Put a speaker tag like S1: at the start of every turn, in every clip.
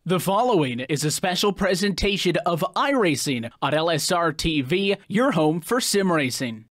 S1: The following is a special presentation of iRacing on LSRTV, your home for sim racing.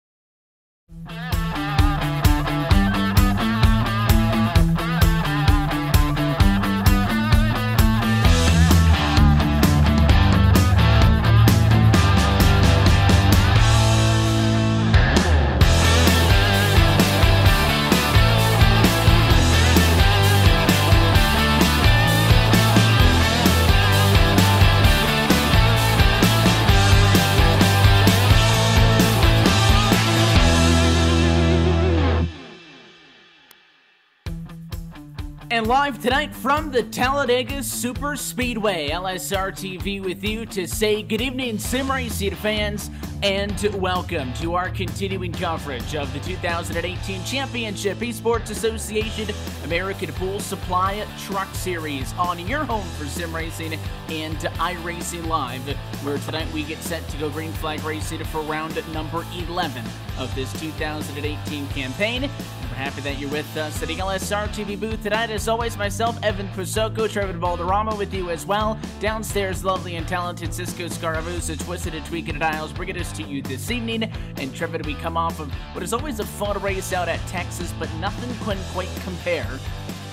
S1: And live tonight from the Talladega Super Speedway, LSRTV with you to say good evening, sim racing fans, and welcome to our continuing coverage of the 2018 Championship Esports Association American Pool Supply Truck Series on your home for sim racing and iRacing Live, where tonight we get set to go green flag racing for round number 11 of this 2018 campaign. We're happy that you're with us at the LSRTV booth tonight. As always, myself, Evan Pusoko, Trevor Balderrama with you as well. Downstairs, lovely and talented Cisco Scaramuza, Twisted and Tweaked and Dials, bringing us to you this evening. And Trevor, we come off of what is always a fun race out at Texas, but nothing can quite compare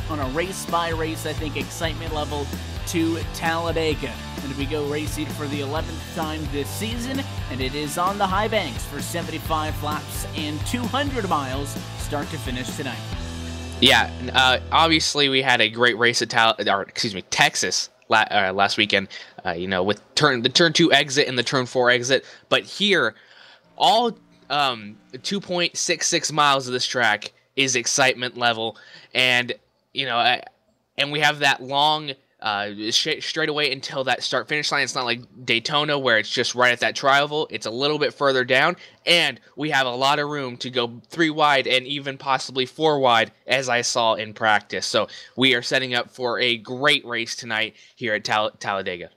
S1: on a race-by-race, I think, excitement level to Talladega. And we go racing for the 11th time this season, and it is on the high banks for 75 laps and 200 miles start to finish tonight.
S2: Yeah, obviously we had a great race at Texas last weekend, with the turn 2 exit and the turn 4 exit. But here, all 2.66 miles of this track is excitement level, and and we have that long straight away until that start finish line. It's not like Daytona where it's just right at that tri-oval. It's a little bit further down, and we have a lot of room to go 3 wide and even possibly 4 wide, as I saw in practice. So we are setting up for a great race tonight here at Talladega.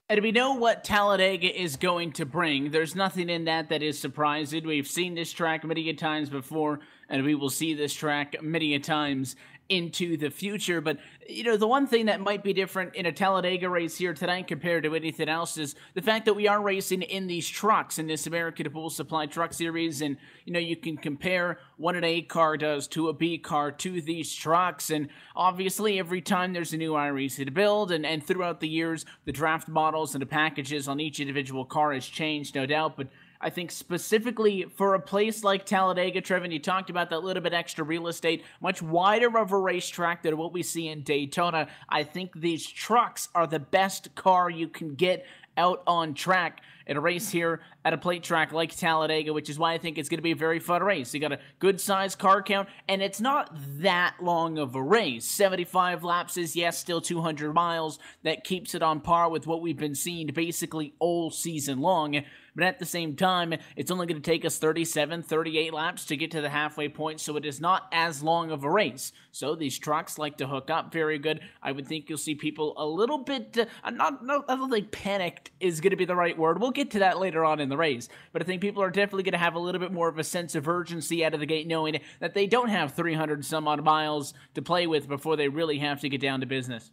S1: And we know what Talladega is going to bring. There's nothing in that is surprising. We've seen this track many a times before, and we will see this track many a times into the future. But the one thing that might be different in a Talladega race here tonight compared to anything else is the fact that we are racing in these trucks in this American Pool Supply Truck Series. And you can compare what an A car does to a B car to these trucks, and obviously every time there's a new iRacing to build, and throughout the years the draft models and the packages on each individual car has changed, no doubt. But I think specifically for a place like Talladega, Trevin, you talked about that little bit extra real estate, much wider of a racetrack than what we see in Daytona. I think these trucks are the best car you can get out on track in a race here at a plate track like Talladega, which is why I think it's going to be a very fun race. You got a good-sized car count, and it's not that long of a race. 75 laps is, yes, still 200 miles. That keeps it on par with what we've been seeing basically all season long. But at the same time, it's only going to take us 37, 38 laps to get to the halfway point, so it is not as long of a race. So these trucks like to hook up very good. I would think you'll see people a little bit, I don't think panicked is going to be the right word. We'll get to that later on in the race. But I think people are definitely going to have a little bit more of a sense of urgency out of the gate, knowing that they don't have 300 some odd miles to play with before they really have to get down to business.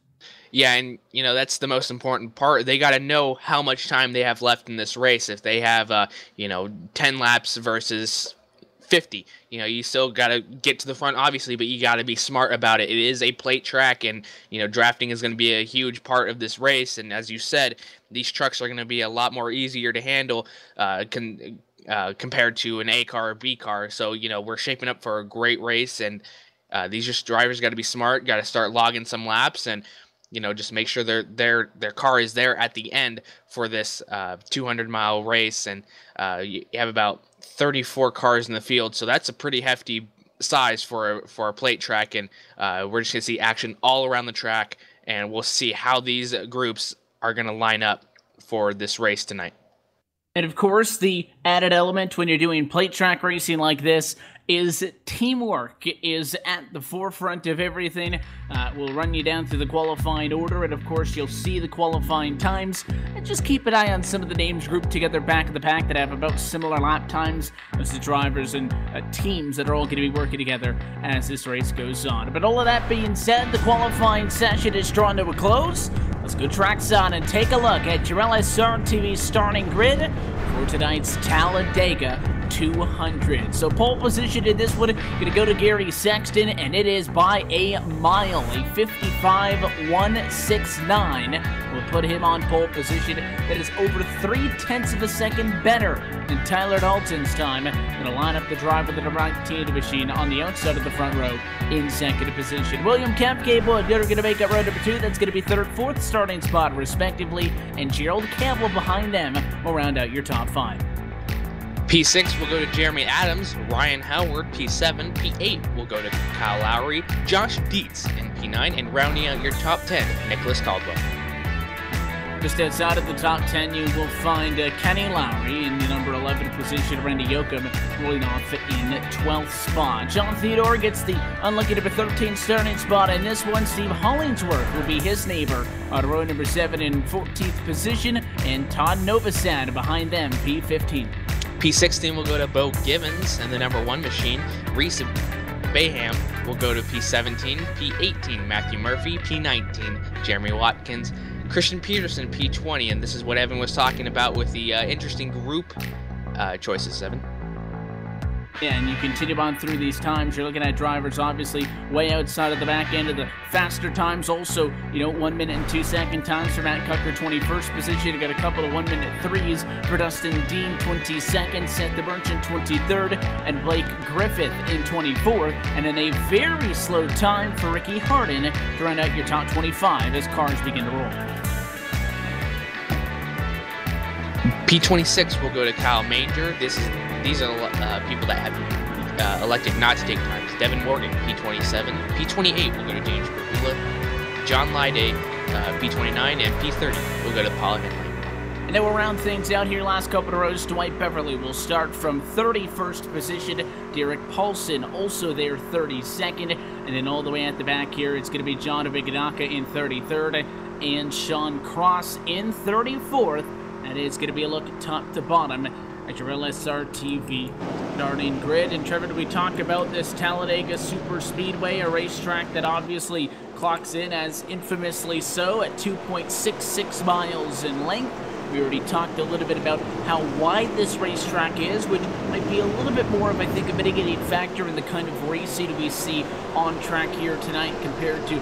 S2: Yeah, and that's the most important part. They got to know how much time they have left in this race. If they have 10 laps versus 50, you still got to get to the front, obviously, but you got to be smart about it. It is a plate track, and drafting is going to be a huge part of this race. And as you said, these trucks are going to be a lot more easier to handle compared to an A car or B car. So we're shaping up for a great race, and these just drivers got to be smart, got to start logging some laps, and just make sure their car is there at the end for this 200-mile race. And you have about 34 cars in the field, so that's a pretty hefty size for a plate track. And we're just going to see action all around the track, and we'll see how these groups are going to line up for this race tonight.
S1: And of course, the added element when you're doing plate track racing like this is teamwork is at the forefront of everything. We'll run you down through the qualifying order, and of course you'll see the qualifying times. And just keep an eye on some of the names grouped together back of the pack that have about similar lap times as the drivers and teams that are all going to be working together as this race goes on. But all of that being said, the qualifying session is drawn to a close. Let's go trackside and take a look at your LSRTV starting grid for tonight's Talladega 200. So pole position in this one going to go to Gary Sexton, and it is by a mile, a 55.169 will put him on pole position. That is over 0.3 of a second better than Tyler Dalton's time. Going to line up the driver of the right-handed machine on the outside of the front row in second position. William Kemp, Cable, and Gooder going to make up row number 2. That's going to be third, fourth starting spot respectively, and Gerald Campbell behind them will round out your top 5.
S2: P6 will go to Jeremy Adams, Ryan Howard, P7, P8 will go to Kyle Lowry, Josh Dietz in P9, and rounding out your top 10, Nicholas Caldwell.
S1: Just outside of the top 10, you will find Kenny Lowry in the number 11 position, Randy Yoakum rolling off in 12th spot. John Theodore gets the unlucky number 13 starting spot, and this one, Steve Hollingsworth will be his neighbor on row number 7 in 14th position, and Todd Novosad behind them, P15.
S2: P16 will go to Bo Givens and the number 1 machine. Reese Baham will go to P17, P18 Matthew Murphy, P19 Jeremy Watkins, Christian Peterson P20, and this is what Evan was talking about with the interesting group choices, Evan.
S1: Yeah, and you continue on through these times. You're looking at drivers obviously way outside of the back end of the faster times. Also, 1 minute and 2 second times for Matt Cucker, 21st position. You got a couple of 1 minute 3s for Dustin Dean, 22nd, Seth the Merchant, 23rd, and Blake Griffith in 24th. And then a very slow time for Ricky Harden to round out your top 25 as cars begin to roll.
S2: P26 will go to Kyle Manger. These are people that have elected not to take times. Devin Morgan, P27. P28 will go to James Perhula. John Lyday, P29. And P30 will go to Paul Henley.
S1: And then we'll round things out here last couple of rows. Dwight Beverly will start from 31st position. Derek Paulson also there 32nd. And then all the way at the back here, it's going to be John Abigadaka in 33rd. And Sean Cross in 34th. And it's going to be a look top to bottom at your LSRTV starting grid. And Trevor, we talk about this Talladega Super Speedway, a racetrack that obviously clocks in as infamously so at 2.66 miles in length. We already talked a little bit about how wide this racetrack is, which might be a little bit more of, I think, a mitigating factor in the kind of racing we see on track here tonight compared to,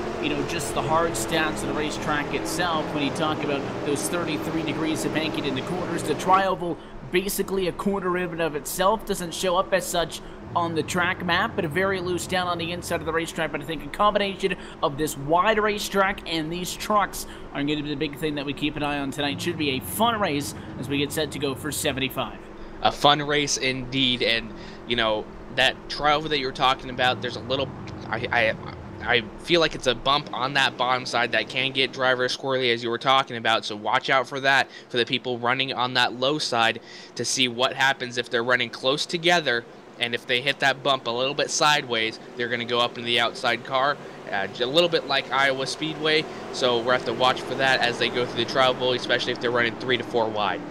S1: just the hard stats of the racetrack itself. When you talk about those 33 degrees of banking in the corners, the tri-oval, basically a corner ribbon of itself, doesn't show up as such on the track map, but a very loose down on the inside of the racetrack. But I think a combination of this wide racetrack and these trucks are going to be the big thing that we keep an eye on tonight. Should be a fun race as we get set to go for 75.
S2: A fun race indeed, and that tri-oval that you were talking about, there's a little, I feel like it's a bump on that bottom side that can get drivers squirrely, as you were talking about, so watch out for that, for the people running on that low side, to see what happens if they're running close together. And if they hit that bump a little bit sideways, they're going to go up into the outside car, a little bit like Iowa Speedway. So we'll have to watch for that as they go through the tri-oval, especially if they're running 3 to 4 wide.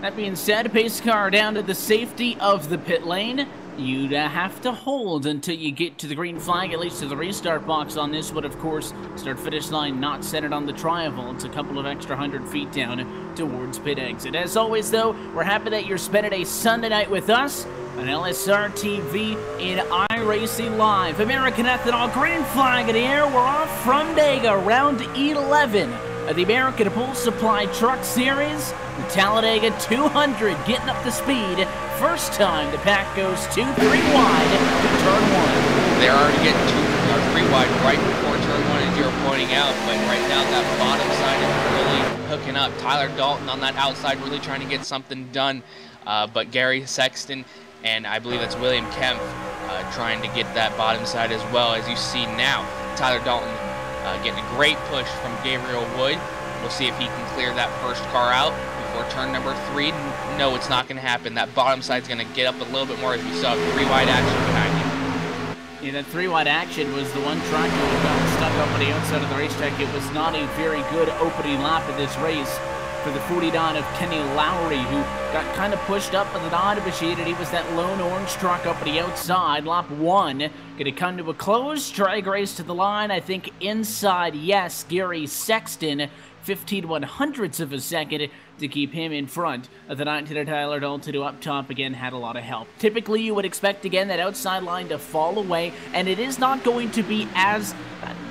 S1: That being said, pace car down to the safety of the pit lane. You'd have to hold until you get to the green flag, at least to the restart box on this, but of course, start-finish line not centered on the tri-oval. It's a couple of extra 100 feet down towards pit exit. As always, though, we're happy that you're spending a Sunday night with us on LSRTV in iRacing Live. American Ethanol green flag in the air. We're off from Dega, round 11 of the American Pool Supply Truck Series. The Talladega 200 getting up to speed. First time the pack goes 2-3 wide to turn 1.
S2: They're already getting 2 or 3 wide right before turn 1, as you're pointing out, but right now that bottom side is really hooking up. Tyler Dalton on that outside really trying to get something done, but Gary Sexton and I believe that's William Kemp trying to get that bottom side as well. As you see now, Tyler Dalton getting a great push from Gabriel Wood. We'll see if he can clear that first car out before turn number 3. No, it's not going to happen. That bottom side's going to get up a little bit more, as we saw 3 wide action behind you.
S1: Yeah, that 3 wide action was the one track that got stuck up on the outside of the racetrack. It was not a very good opening lap of this race. for the 49 of Kenny Lowry, who got kind of pushed up but not initiated. He was that lone orange truck up at the outside. Lap 1 going to come to a close. Drag race to the line. I think inside, yes, Gary Sexton, 15/100ths of a second to keep him in front of the 19 of Tyler Dalton, who up top again had a lot of help. Typically, you would expect again that outside line to fall away, and it is not going to be as,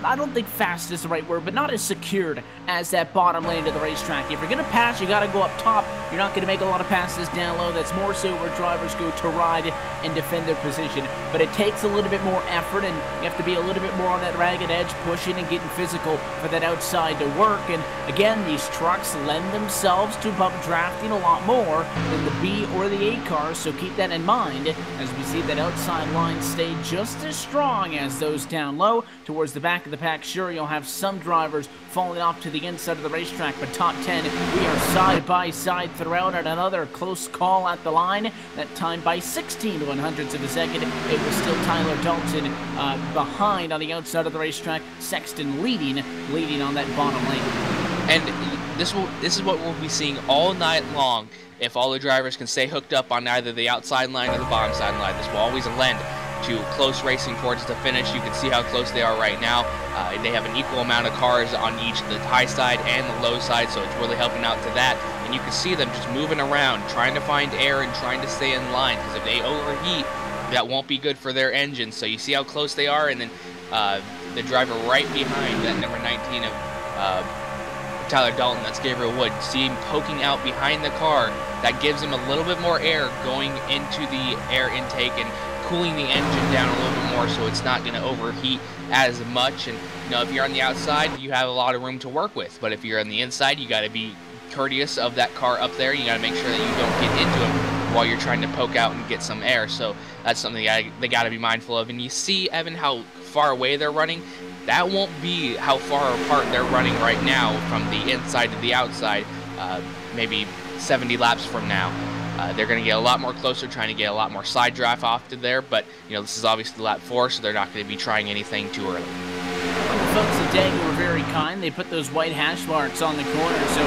S1: I don't think fast is the right word, but not as secured as that bottom lane of the racetrack. If you're going to pass, you got to go up top. You're not going to make a lot of passes down low. That's more so where drivers go to ride and defend their position. But it takes a little bit more effort, and you have to be a little bit more on that ragged edge, pushing and getting physical for that outside to work. And again, these trucks lend themselves to bump drafting a lot more than the B or the A cars, so keep that in mind as we see that outside line stay just as strong as those down low. Towards the back of the pack, sure, you'll have some drivers falling off to the inside of the racetrack, but top 10, we are side by side throughout, and another close call at the line, that time by 16/100ths of a second. It was still Tyler Dalton behind on the outside of the racetrack, Sexton leading on that bottom lane.
S2: And this is what we'll be seeing all night long if all the drivers can stay hooked up on either the outside line or the bottom side line. This will always lend to close racing towards the finish. You can see how close they are right now. They have an equal amount of cars on each, the high side and the low side, so it's really helping out to that. And you can see them just moving around, trying to find air and trying to stay in line, because if they overheat, that won't be good for their engines. So you see how close they are, and then the driver right behind that number 19 of Tyler Dalton, that's Gabriel Wood. See him poking out behind the car. That gives him a little bit more air going into the air intake and cooling the engine down a little bit more, so it's not going to overheat as much. And you know, if you're on the outside, you have a lot of room to work with, but if you're on the inside, you got to be courteous of that car up there. You got to make sure that you don't get into him while you're trying to poke out and get some air. So that's something they got to be mindful of. And you see, Evan, how far away they're running. That won't be how far apart they're running right now from the inside to the outside, maybe 70 laps from now. They're going to get a lot more closer, trying to get a lot more side draft off to there, but you know, this is obviously lap 4, so they're not going to be trying anything too early.
S1: The folks at Talladega were very kind. They put those white hash marks on the corner, so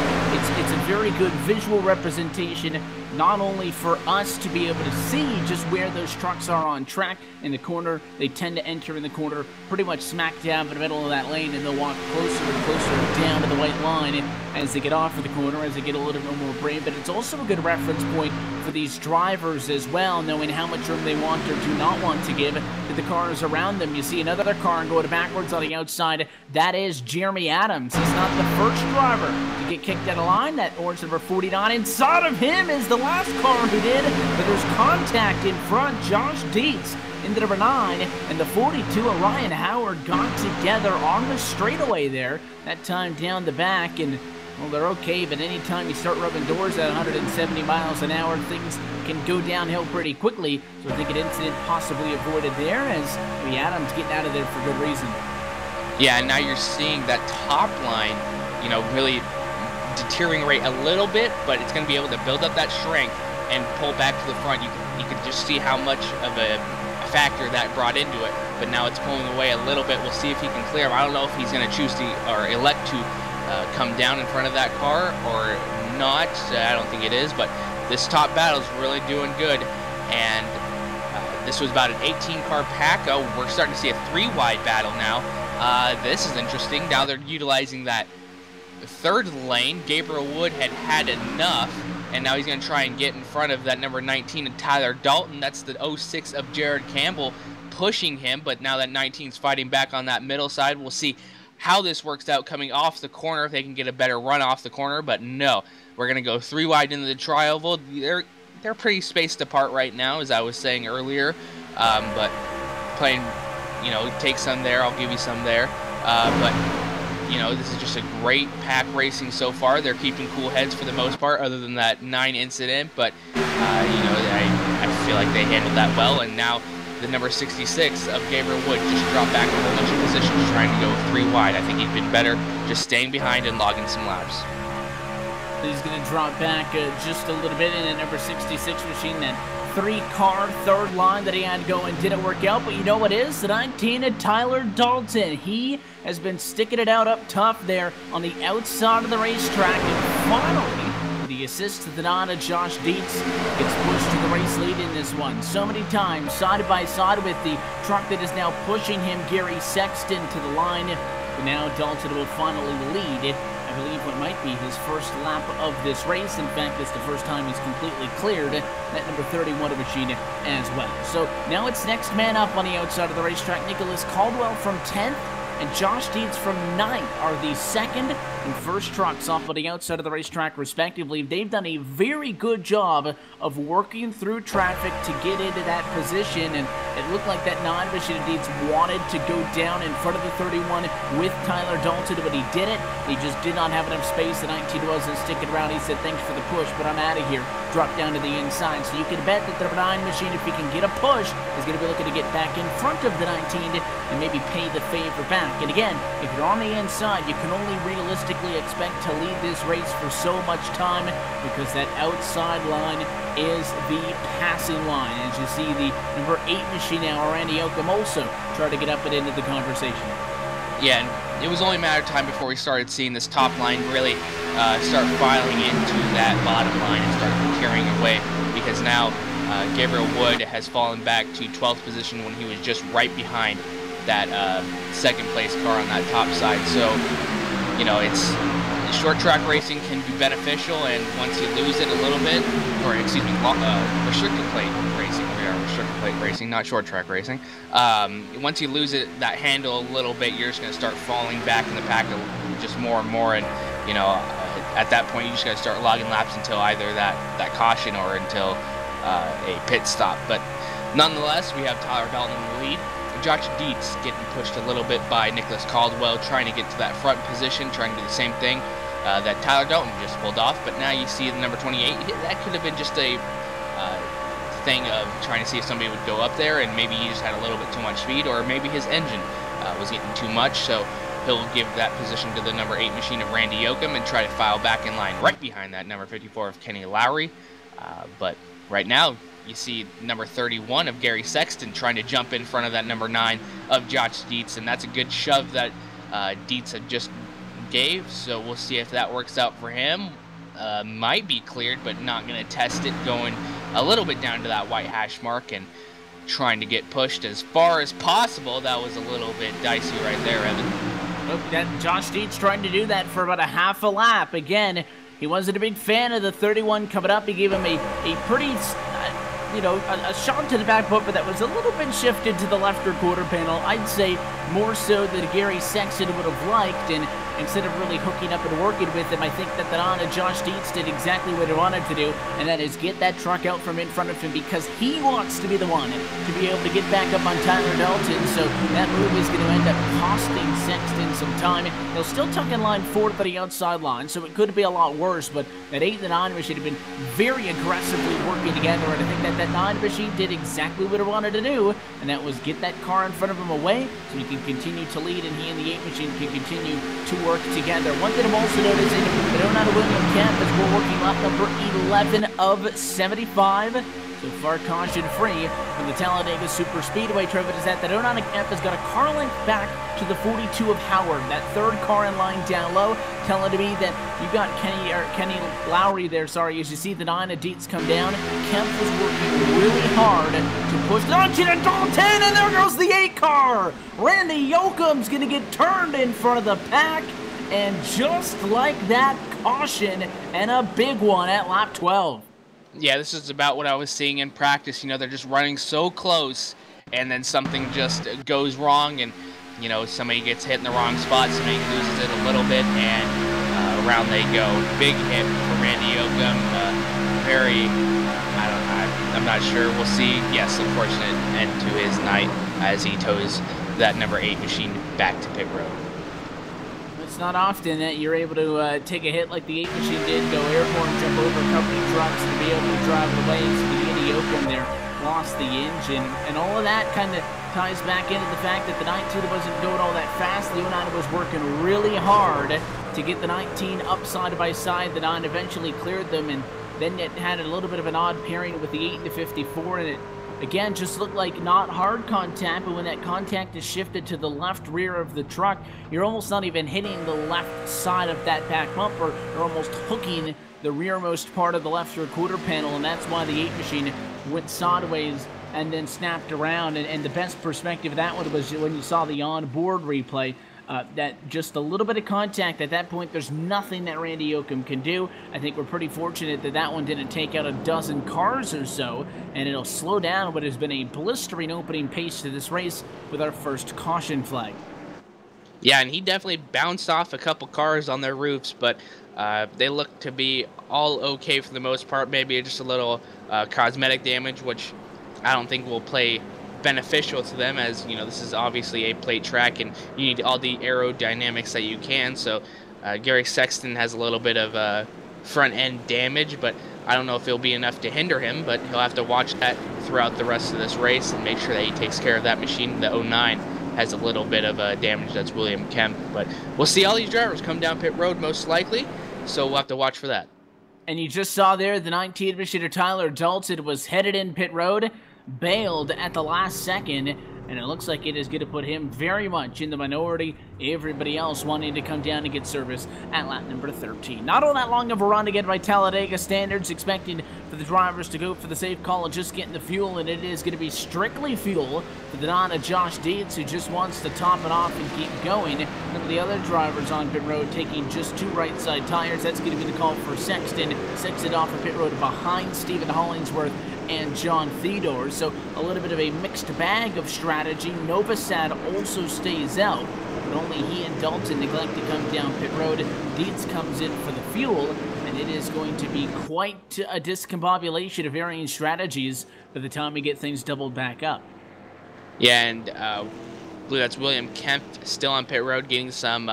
S1: it's a very good visual representation, not only for us to be able to see just where those trucks are on track in the corner. They tend to enter in the corner pretty much smack dab in the middle of that lane, and they'll walk closer and closer down to the white line as they get off of the corner, as they get a little bit more brave. But it's also a good reference point for these drivers as well, knowing how much room they want or do not want to give to the cars around them. You see another car going backwards on the outside. That is Jeremy Adams. He's not the first driver to get kicked out of line. That orange number 49. Inside of him is the last car who did, but there's contact in front. Josh Dietz into number 9, and the 42 of Ryan Howard got together on the straightaway there. That time down the back, and well, they're okay, but anytime you start rubbing doors at 170 miles an hour, things can go downhill pretty quickly. So I think an incident possibly avoided there, as the Adams getting out of there for good reason.
S2: Yeah, and now you're seeing that top line, you know, really deteriorate a little bit, but it's going to be able to build up that strength and pull back to the front. You can just see how much of a factor that brought into it, but now it's pulling away a little bit. We'll see if he can clear him. I don't know if he's going to choose to or elect to come down in front of that car or not. I don't think it is, but this top battle is really doing good, and this was about an 18-car pack. Oh, we're starting to see a 3-wide battle now. This is interesting. Now they're utilizing that third lane. Gabriel Wood had enough, and now he's going to try and get in front of that number 19 of Tyler Dalton. That's the 06 of Jared Campbell pushing him, but now that 19's fighting back on that middle side. We'll see how this works out coming off the corner, if they can get a better run off the corner, but no. We're going to go 3 wide into the tri-oval. They're pretty spaced apart right now, as I was saying earlier, but playing, you know, take some there, I'll give you some there, but you know, this is just a great pack racing so far. They're keeping cool heads for the most part, other than that 9 incident, but you know, I feel like they handled that well. And now the number 66 of Gabriel Wood just dropped back a whole bunch of positions, trying to go 3 wide. I think he'd been better just staying behind and logging some laps.
S1: He's going to drop back just a little bit, and that number 66 machine, that 3-car third line that he had going didn't work out. But you know what is? The 19 of Tyler Dalton. He has been sticking it out up tough there on the outside of the racetrack, and finally, the assist to the 9 of Josh Dietz gets pushed to the race lead in this one. So many times, side by side with the truck that is now pushing him, Gary Sexton, to the line. But now Dalton will finally lead. I believe what might be his first lap of this race. In fact, it's the first time he's completely cleared that number 31 machine as well. So now it's next man up on the outside of the racetrack. Nicholas Caldwell from 10th and Josh Dietz from 9th are the second and first trucks off on the outside of the racetrack, respectively. They've done a very good job of working through traffic to get into that position, and it looked like that 9 machine of Dietz wanted to go down in front of the 31 with Tyler Dalton, but he did it. He just did not have enough space. The 19 wasn't sticking around. He said, "Thanks for the push, but I'm out of here." Dropped down to the inside. So you can bet that the 9 machine, if he can get a push, is going to be looking to get back in front of the 19 and maybe pay the favor back. And again, if you're on the inside, you can only realistically expect to lead this race for so much time, because that outside line is the passing line. As you see, the number 8 machine now, Randy Oakham, also try to get up and into the conversation.
S2: Yeah, and it was only a matter of time before we started seeing this top line really start filing into that bottom line and start carrying away, because now Gabriel Wood has fallen back to 12th position when he was just right behind that second place car on that top side. So, you know, it's short track racing can be beneficial, and once you lose it a little bit, or excuse me, restricted plate racing, we are restricted plate racing, not short track racing. Once you lose it, that handle a little bit, you're just going to start falling back in the pack just more and more, and you know, at that point you just got to start logging laps until either that caution or until a pit stop. But nonetheless, we have Tyler Dalton in the lead. Josh Dietz getting pushed a little bit by Nicholas Caldwell, trying to get to that front position, trying to do the same thing that Tyler Dalton just pulled off. But now you see the number 28, that could have been just a thing of trying to see if somebody would go up there, and maybe he just had a little bit too much speed, or maybe his engine was getting too much, so he'll give that position to the number 8 machine of Randy Oakham and try to file back in line right behind that number 54 of Kenny Lowry. But right now, you see number 31 of Gary Sexton trying to jump in front of that number 9 of Josh Dietz, and that's a good shove that Dietz had just gave, so we'll see if that works out for him. Might be cleared, but not going to test it, going a little bit down to that white hash mark and trying to get pushed as far as possible. That was a little bit dicey right there, Evan.
S1: Look, that Josh Dietz trying to do that for about a half a lap. Again, he wasn't a big fan of the 31 coming up. He gave him a pretty, you know, a shot to the back foot, but that was a little bit shifted to the left rear quarter panel. I'd say more so than Gary Sexton would have liked, and instead of really hooking up and working with him, I think that the Donna Josh Dietz did exactly what he wanted to do, and that is get that truck out from in front of him, because he wants to be the one to be able to get back up on Tyler Dalton. So that move is going to end up costing Sexton some time. He'll still tuck in line 4 to the outside line, so it could be a lot worse, but that 8 and the 9 machine have been very aggressively working together, and I think that 9 machine did exactly what it wanted to do, and that was get that car in front of him away so he can continue to lead, and he and the 8 machine can continue to work together. One thing I'm also noticing, they don't have a William Kemp as we're working lap number 11 of 75. So far caution-free from the Talladega Super Speedway Trophy is that the Donata Kemp has got a car length back to the 42 of Howard. That third car in line down low, telling me that you got Kenny Lowry there, sorry, as you see the 9 of Dietz come down. Kemp was working really hard to push onto the Dalton, and there goes the 8 car. Randy Oakham's going to get turned in front of the pack, and just like that, caution, and a big one at lap 12.
S2: Yeah, this is about what I was seeing in practice. You know, they're just running so close, and then something just goes wrong, and, you know, somebody gets hit in the wrong spot, somebody loses it a little bit, and around they go. Big hit for Randy Oakham. I'm not sure. We'll see. Yes, unfortunate end to his night as he tows that number 8 machine back to pit road.
S1: It's not often that you're able to take a hit like the 8 machine did, go airborne, jump over company trucks to be able to drive it away. So the Andy Oakham there lost the engine, and all of that kind of ties back into the fact that the 19 wasn't going all that fast. The 09 was working really hard to get the 19 up side by side. The 9 eventually cleared them, and then it had a little bit of an odd pairing with the 8 to 54, and it again just looked like not hard contact, but when that contact is shifted to the left rear of the truck, you're almost not even hitting the left side of that back bumper. You're almost hooking the rearmost part of the left rear quarter panel, and that's why the 8 machine went sideways and then snapped around. And the best perspective of that one was when you saw the on-board replay. That just a little bit of contact at that point. There's nothing that Randy Yoakum can do. I think we're pretty fortunate that that one didn't take out a dozen cars or so, and it'll slow down what has been a blistering opening pace to this race with our first caution flag.
S2: Yeah, and he definitely bounced off a couple cars on their roofs, but they look to be all okay for the most part. Maybe just a little cosmetic damage, which I don't think will play beneficial to them, as you know, this is obviously a plate track and you need all the aerodynamics that you can. So Gary Sexton has a little bit of front end damage, but I don't know if it'll be enough to hinder him, but he'll have to watch that throughout the rest of this race and make sure that he takes care of that machine. The 09 has a little bit of damage. That's William Kemp, but we'll see all these drivers come down pit road most likely, so we'll have to watch for that.
S1: And you just saw there the 19 machineer Tyler Dalton was headed in pit road, bailed at the last second, and it looks like it is going to put him very much in the minority. Everybody else wanting to come down and get service at lap number 13. Not all that long of a run to get by Talladega standards, expecting for the drivers to go for the safe call of just getting the fuel, and it is going to be strictly fuel for the non Josh Dietz, who just wants to top it off and keep going. Some of the other drivers on pit road taking just 2 right side tires. That's going to be the call for Sexton. Sexton off of pit road behind Stephen Hollingsworth and John Theodore. So a little bit of a mixed bag of strategy. Novosad also stays out, but only he and Dalton neglect to come down pit road. Dietz comes in for the fuel, and it is going to be quite a discombobulation of varying strategies by the time we get things doubled back up.
S2: Yeah, and I believe that's William Kemp still on pit road getting some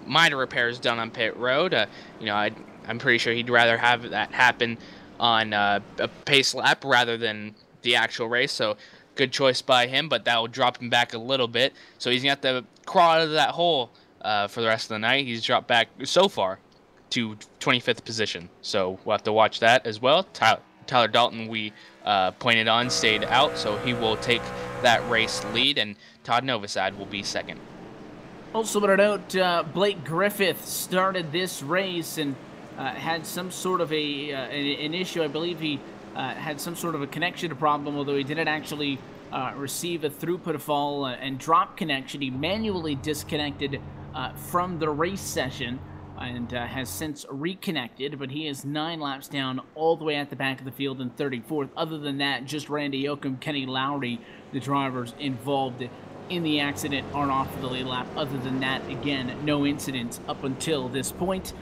S2: minor repairs done on pit road. You know, I'm pretty sure he'd rather have that happen on a pace lap rather than the actual race, so good choice by him, but that will drop him back a little bit. So he's going to have to crawl out of that hole for the rest of the night. He's dropped back so far to 25th position, so we'll have to watch that as well. Tyler Dalton, we pointed on, stayed out, so he will take that race lead, and Todd Novosad will be second.
S1: Also want to note, Blake Griffith started this race and had some sort of an issue. I believe he had some sort of a connection problem, although he didn't actually receive a throughput fall and drop connection. He manually disconnected from the race session and has since reconnected, but he is 9 laps down all the way at the back of the field in 34th. Other than that, just Randy Yoakum, Kenny Lowry, the drivers involved in the accident, are off for the lead lap. Other than that, again, no incidents up until this point,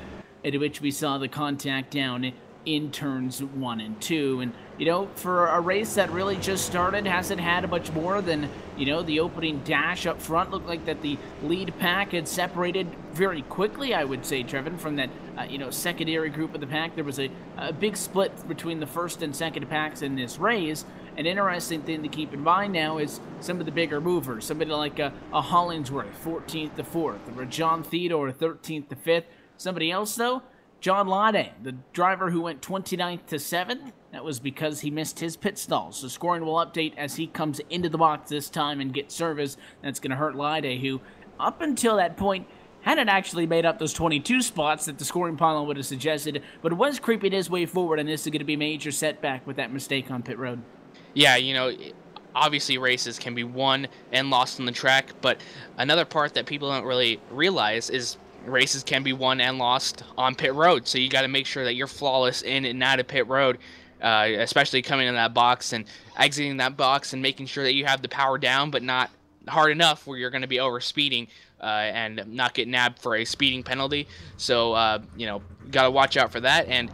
S1: at which we saw the contact down in turns 1 and 2. And, you know, for a race that really just started, hasn't had much more than, you know, the opening dash up front. Looked like that the lead pack had separated very quickly, I would say, Trevin, from that, you know, secondary group of the pack. There was a big split between the first and second packs in this race. An interesting thing to keep in mind now is some of the bigger movers. Somebody like a Hollingsworth, 14th to 4th, or a John Theodore, 13th to 5th. Somebody else, though, John Lade, the driver who went 29th to 7th. That was because he missed his pit stall. So scoring will update as he comes into the box this time and gets service. That's going to hurt Lade, who, up until that point, hadn't actually made up those 22 spots that the scoring pile would have suggested, but was creeping his way forward, and this is going to be a major setback with that mistake on pit road.
S2: Yeah, you know, obviously races can be won and lost on the track, but another part that people don't really realize is races can be won and lost on pit road. So you got to make sure that you're flawless in and out of pit road, especially coming in that box and exiting that box and making sure that you have the power down, but not hard enough where you're going to be over speeding and not get nabbed for a speeding penalty. So, you know, got to watch out for that. And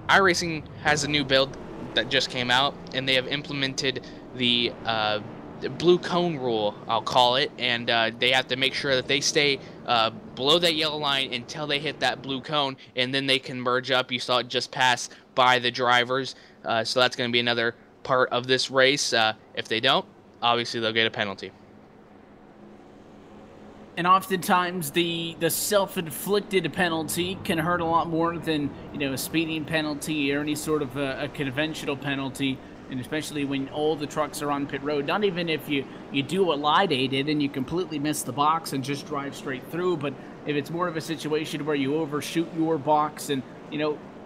S2: iRacing has a new build that just came out, and they have implemented the blue cone rule, I'll call it, and they have to make sure that they stay below that yellow line until they hit that blue cone, and then they can merge up. You saw it just pass by the drivers, so that's going to be another part of this race. If they don't, obviously they'll get a penalty.
S1: And oftentimes the self-inflicted penalty can hurt a lot more than, a speeding penalty or any sort of a conventional penalty. And especially when all the trucks are on pit road. Not even if you do what Lide did and you completely miss the box and just drive straight through, but if it's more of a situation where you overshoot your box and,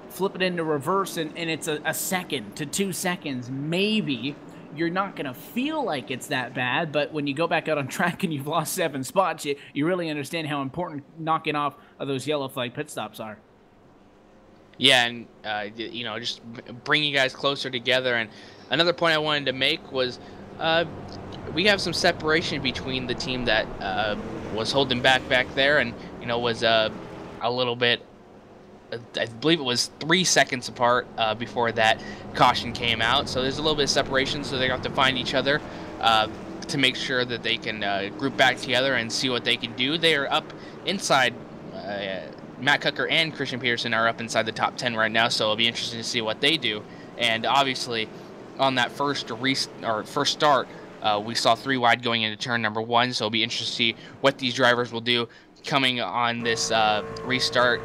S1: flip it into reverse and it's a second to 2 seconds, maybe you're not going to feel like it's that bad, but when you go back out on track and you've lost 7 spots, you really understand how important knocking off of those yellow flag pit stops are.
S2: Yeah, and, just bring you guys closer together. And another point I wanted to make was we have some separation between the team that was holding back there and, was a little bit, I believe it was 3 seconds apart before that caution came out. So there's a little bit of separation, so they have to find each other to make sure that they can group back together and see what they can do. They are up inside, Matt Cucker and Christian Peterson are up inside the top 10 right now, so it'll be interesting to see what they do. And obviously, on that first start, we saw 3 wide going into turn number 1, so it'll be interesting to see what these drivers will do coming on this restart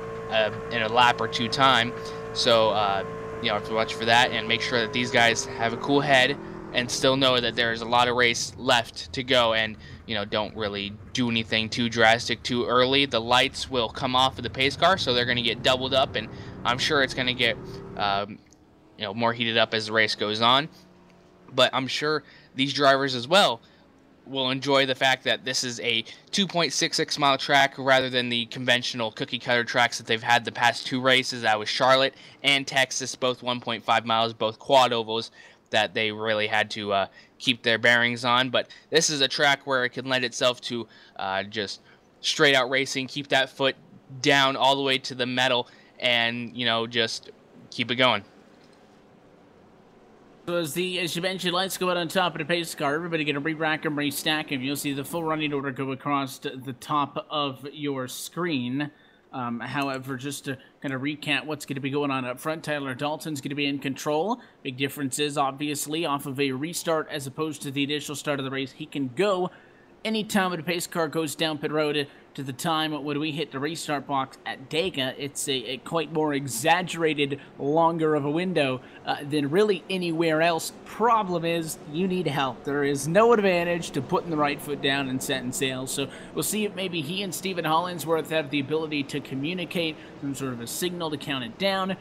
S2: in a lap or 2 time. So, have to watch for that and make sure that these guys have a cool head and still know that there's a lot of race left to go and, don't really do anything too drastic too early. The lights will come off of the pace car, so they're going to get doubled up, and I'm sure it's going to get, more heated up as the race goes on. But I'm sure these drivers as well will enjoy the fact that this is a 2.66 mile track rather than the conventional cookie cutter tracks that they've had the past 2 races. That was Charlotte and Texas, both 1.5 miles, both quad ovals that they really had to keep their bearings on. But this is a track where it can lend itself to just straight out racing, keep that foot down all the way to the metal, and just keep it going.
S1: So as you mentioned, lights go out on top of the pace car. Everybody going to re-rack them, re-stack them. You'll see the full running order go across the top of your screen. However, just to kind of recap what's going to be going on up front, Tyler Dalton's going to be in control. Big difference is, obviously, off of a restart as opposed to the initial start of the race. He can go anytime the pace car goes down pit road to the time when we hit the restart box at Dega. It's a quite more exaggerated, longer of a window than really anywhere else. Problem is, you need help. There is no advantage to putting the right foot down and setting sail. So we'll see if maybe he and Stephen Hollingsworth have the ability to communicate some sort of a signal to count it down.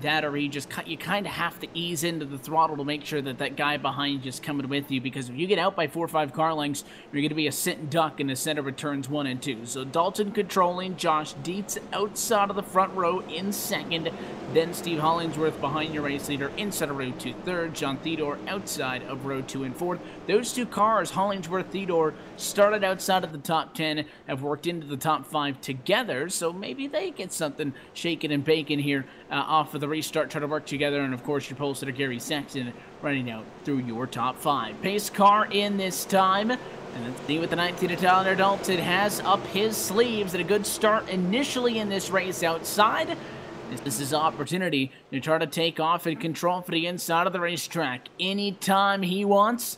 S1: That or you kind of have to ease into the throttle to make sure that that guy behind you is coming with you, because if you get out by 4 or 5 car lengths, you're going to be a sit and duck in the center of turns 1 and 2. So Dalton controlling, Josh Dietz outside of the front row in second, then Steve Hollingsworth behind your race leader inside of row 2 third, John Theodore outside of row 2 and 4th. Those 2 cars, Hollingsworth, Theodore, started outside of the top 10, have worked into the top 5 together, so maybe they get something shaking and baking here off of the restart, try to work together, and of course your pole sitter Gary Sexton running out through your top 5. Pace car in this time, and let's see what the 19 Tyler Dalton has up his sleeves. And a good start initially in this race outside. This is his opportunity to try to take off and control for the inside of the racetrack anytime he wants.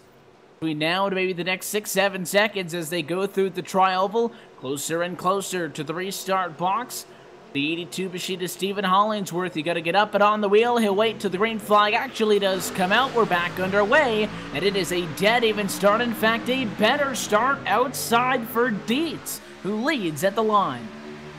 S1: Between now to maybe the next 6-7 seconds as they go through the tri-oval, closer and closer to the restart box. The 82 machine is Stephen Hollingsworth. You got to get up and on the wheel. He'll wait till the green flag actually does come out. We're back underway, and it is a dead even start. In fact, a better start outside for Dietz, who leads at the line.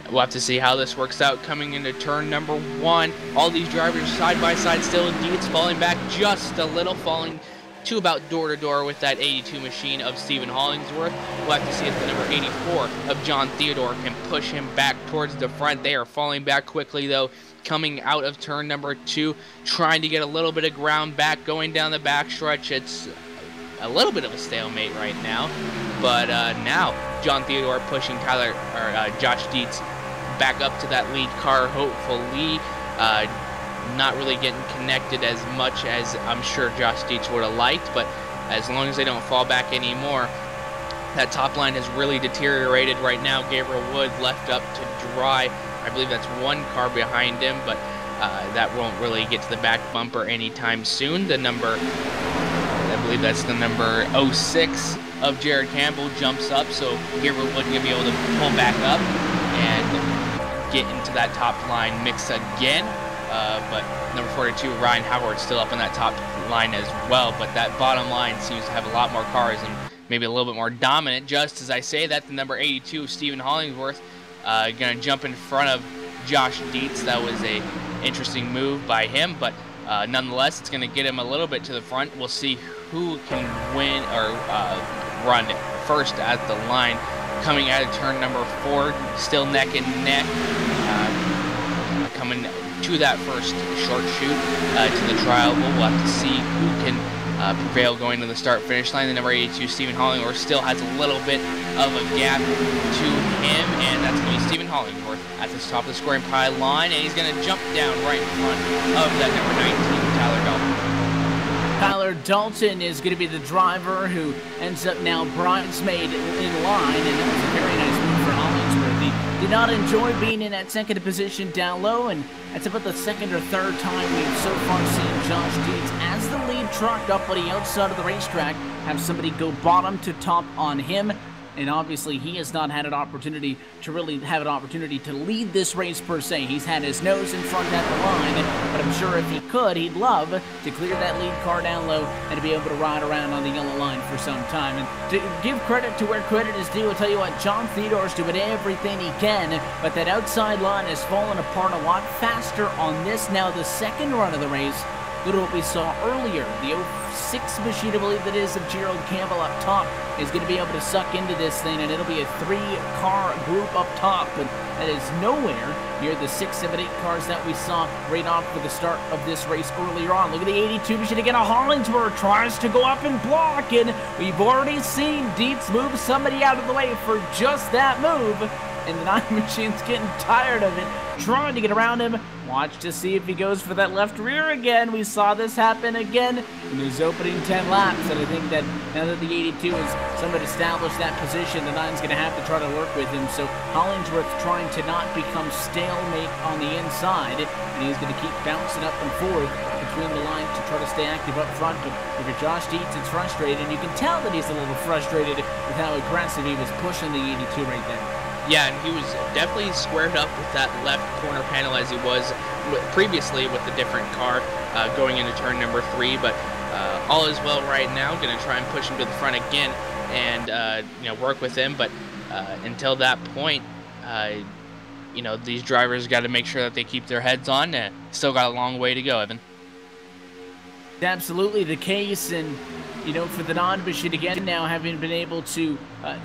S2: We'll have to see how this works out coming into turn number 1. All these drivers side by side still. Dietz falling back just a little, falling to about door-to-door with that 82 machine of Stephen Hollingsworth. We'll have to see if the number 84 of John Theodore can push him back towards the front. They are falling back quickly, though, coming out of turn number 2, trying to get a little bit of ground back, going down the backstretch. It's a little bit of a stalemate right now, but now John Theodore pushing Josh Dietz back up to that lead car, hopefully. Not really getting connected as much as I'm sure Josh Dietz would have liked, but as long as they don't fall back anymore. That top line has really deteriorated right now. Gabriel Wood left up to dry. I believe that's 1 car behind him, but that won't really get to the back bumper anytime soon. I believe that's the number 06 of Jared Campbell jumps up, so here we're looking to be able to pull back up and get into that top line mix again. But number 42, Ryan Howard, still up on that top line as well, but that bottom line seems to have a lot more cars and maybe a little bit more dominant. Just as I say that, the number 82, Stephen Hollingsworth, going to jump in front of Josh Dietz. That was a interesting move by him, but nonetheless, it's going to get him a little bit to the front. We'll see who can win or run first at the line. Coming out of turn number 4, still neck and neck. Coming to that first short shoot to the trial. We'll have to see who can prevail going to the start-finish line. The number 82, Stephen Hollingworth, still has a little bit of a gap to him, and that's going to be Stephen Hollingworth at the top of the scoring pylon, and he's going to jump down right in front of that number 19, Tyler Dalton.
S1: Tyler Dalton is going to be the driver who ends up now bridesmaid in line, and that was a very nice move for Hollingsworth. He did not enjoy being in that second position down low, and that's about the second or third time we've so far seen Josh Dietz as the lead truck up on the outside of the racetrack have somebody go bottom to top on him. And obviously, he has not had an opportunity to really have an opportunity to lead this race per se. He's had his nose in front at the line, but I'm sure if he could, he'd love to clear that lead car down low and to be able to ride around on the yellow line for some time. And to give credit to where credit is due, I'll tell you what, John Theodore's doing everything he can, but that outside line has fallen apart a lot faster on this now, the second run of the race. Look at what we saw earlier. The 06 machine, I believe that is, of Gerald Campbell up top is going to be able to suck into this thing, and it'll be a 3-car group up top, but that is nowhere near the 6, 7, 8 cars that we saw right off for the start of this race earlier on. Look at the 82 machine again. Hollingsworth tries to go up and block, and we've already seen Dietz move somebody out of the way for just that move, and the 9 machine's getting tired of it, trying to get around him. Watch to see if he goes for that left rear again. We saw this happen again in his opening 10 laps, and I think that now that the 82 has somewhat established that position, the 9's going to have to try to work with him. So Hollingsworth trying to not become stalemate on the inside, and he's going to keep bouncing up and forth between the lines to try to stay active up front. But if you're Josh Dietz, it's frustrated, and you can tell that he's a little frustrated with how aggressive he was pushing the 82 right there.
S2: Yeah, and he was definitely squared up with that left corner panel as he was previously with the different car going into turn number 3. But all is well right now. Going to try and push him to the front again and work with him. But until that point, these drivers got to make sure that they keep their heads on. Still got a long way to go, Evan.
S1: Absolutely the case, and for the non-machine again now having been able to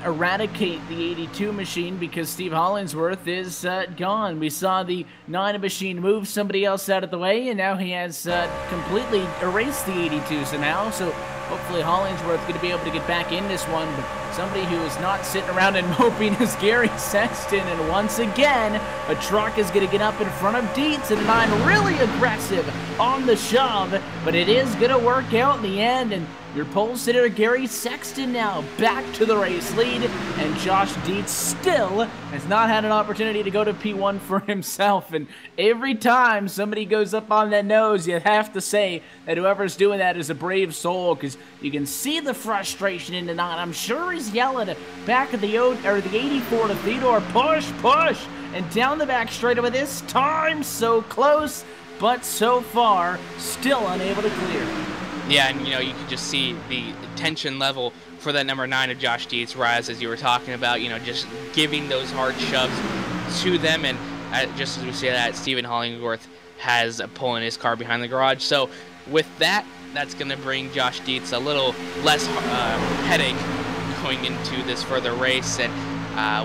S1: eradicate the 82 machine because Steve Hollingsworth is gone. We saw the 9 machine move somebody else out of the way, and now he has completely erased the 82 somehow. So hopefully Hollingsworth going to be able to get back in this one, but somebody who is not sitting around and moping is Gary Sexton, and once again, a truck is going to get up in front of Dietz, and 9 really aggressive on the shove, but it is going to work out in the end, and your pole sitter Gary Sexton now back to the race lead, and Josh Dietz still has not had an opportunity to go to P1 for himself. And every time somebody goes up on that nose, you have to say that whoever's doing that is a brave soul, because you can see the frustration in the 9. I'm sure he's yelling back at the 84 to Theodore, push, push, and down the back straightaway this time. So close, but so far still unable to clear.
S2: Yeah, and you can just see the tension level for that number 9 of Josh Dietz rise, as you were talking about, just giving those hard shoves to them. And just as we say that, Stephen Hollingworth has a pull in his car behind the garage. So with that, that's going to bring Josh Dietz a little less headache going into this further race, and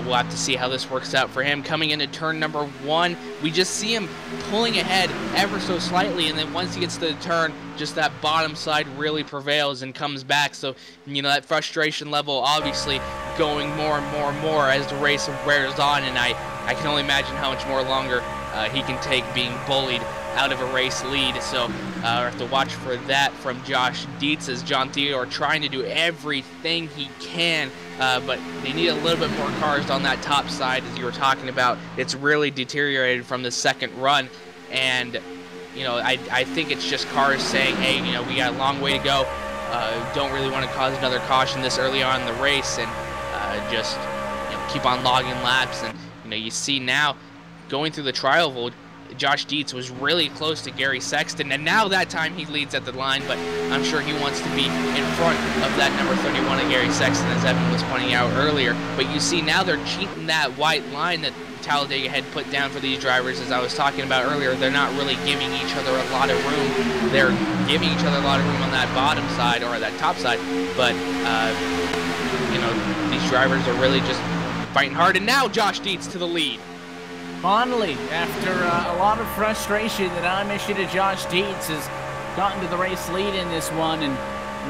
S2: we'll have to see how this works out for him. Coming into turn number 1, we just see him pulling ahead ever so slightly, and then once he gets to the turn, just that bottom side really prevails and comes back. So, that frustration level obviously going more and more and more as the race wears on, and I can only imagine how much more longer he can take being bullied out of a race lead. So we'll have to watch for that from Josh Dietz, as John Theodore trying to do everything he can, but they need a little bit more cars on that top side, as you were talking about. It's really deteriorated from the second run, and I think it's just cars saying, hey, we got a long way to go. don't really want to cause another caution this early on in the race, and just keep on logging laps. And you see now going through the trial, Josh Dietz was really close to Gary Sexton, and now that time he leads at the line, but I'm sure he wants to be in front of that number 31 of Gary Sexton, as Evan was pointing out earlier. But you see now they're cheating that white line that Talladega had put down for these drivers. As I was talking about earlier, they're not really giving each other a lot of room. They're giving each other a lot of room on that bottom side or that top side, but these drivers are really just fighting hard. And now Josh Dietz to the lead.
S1: Finally, after a lot of frustration, that I'm issued to Josh Dietz has gotten to the race lead in this one, and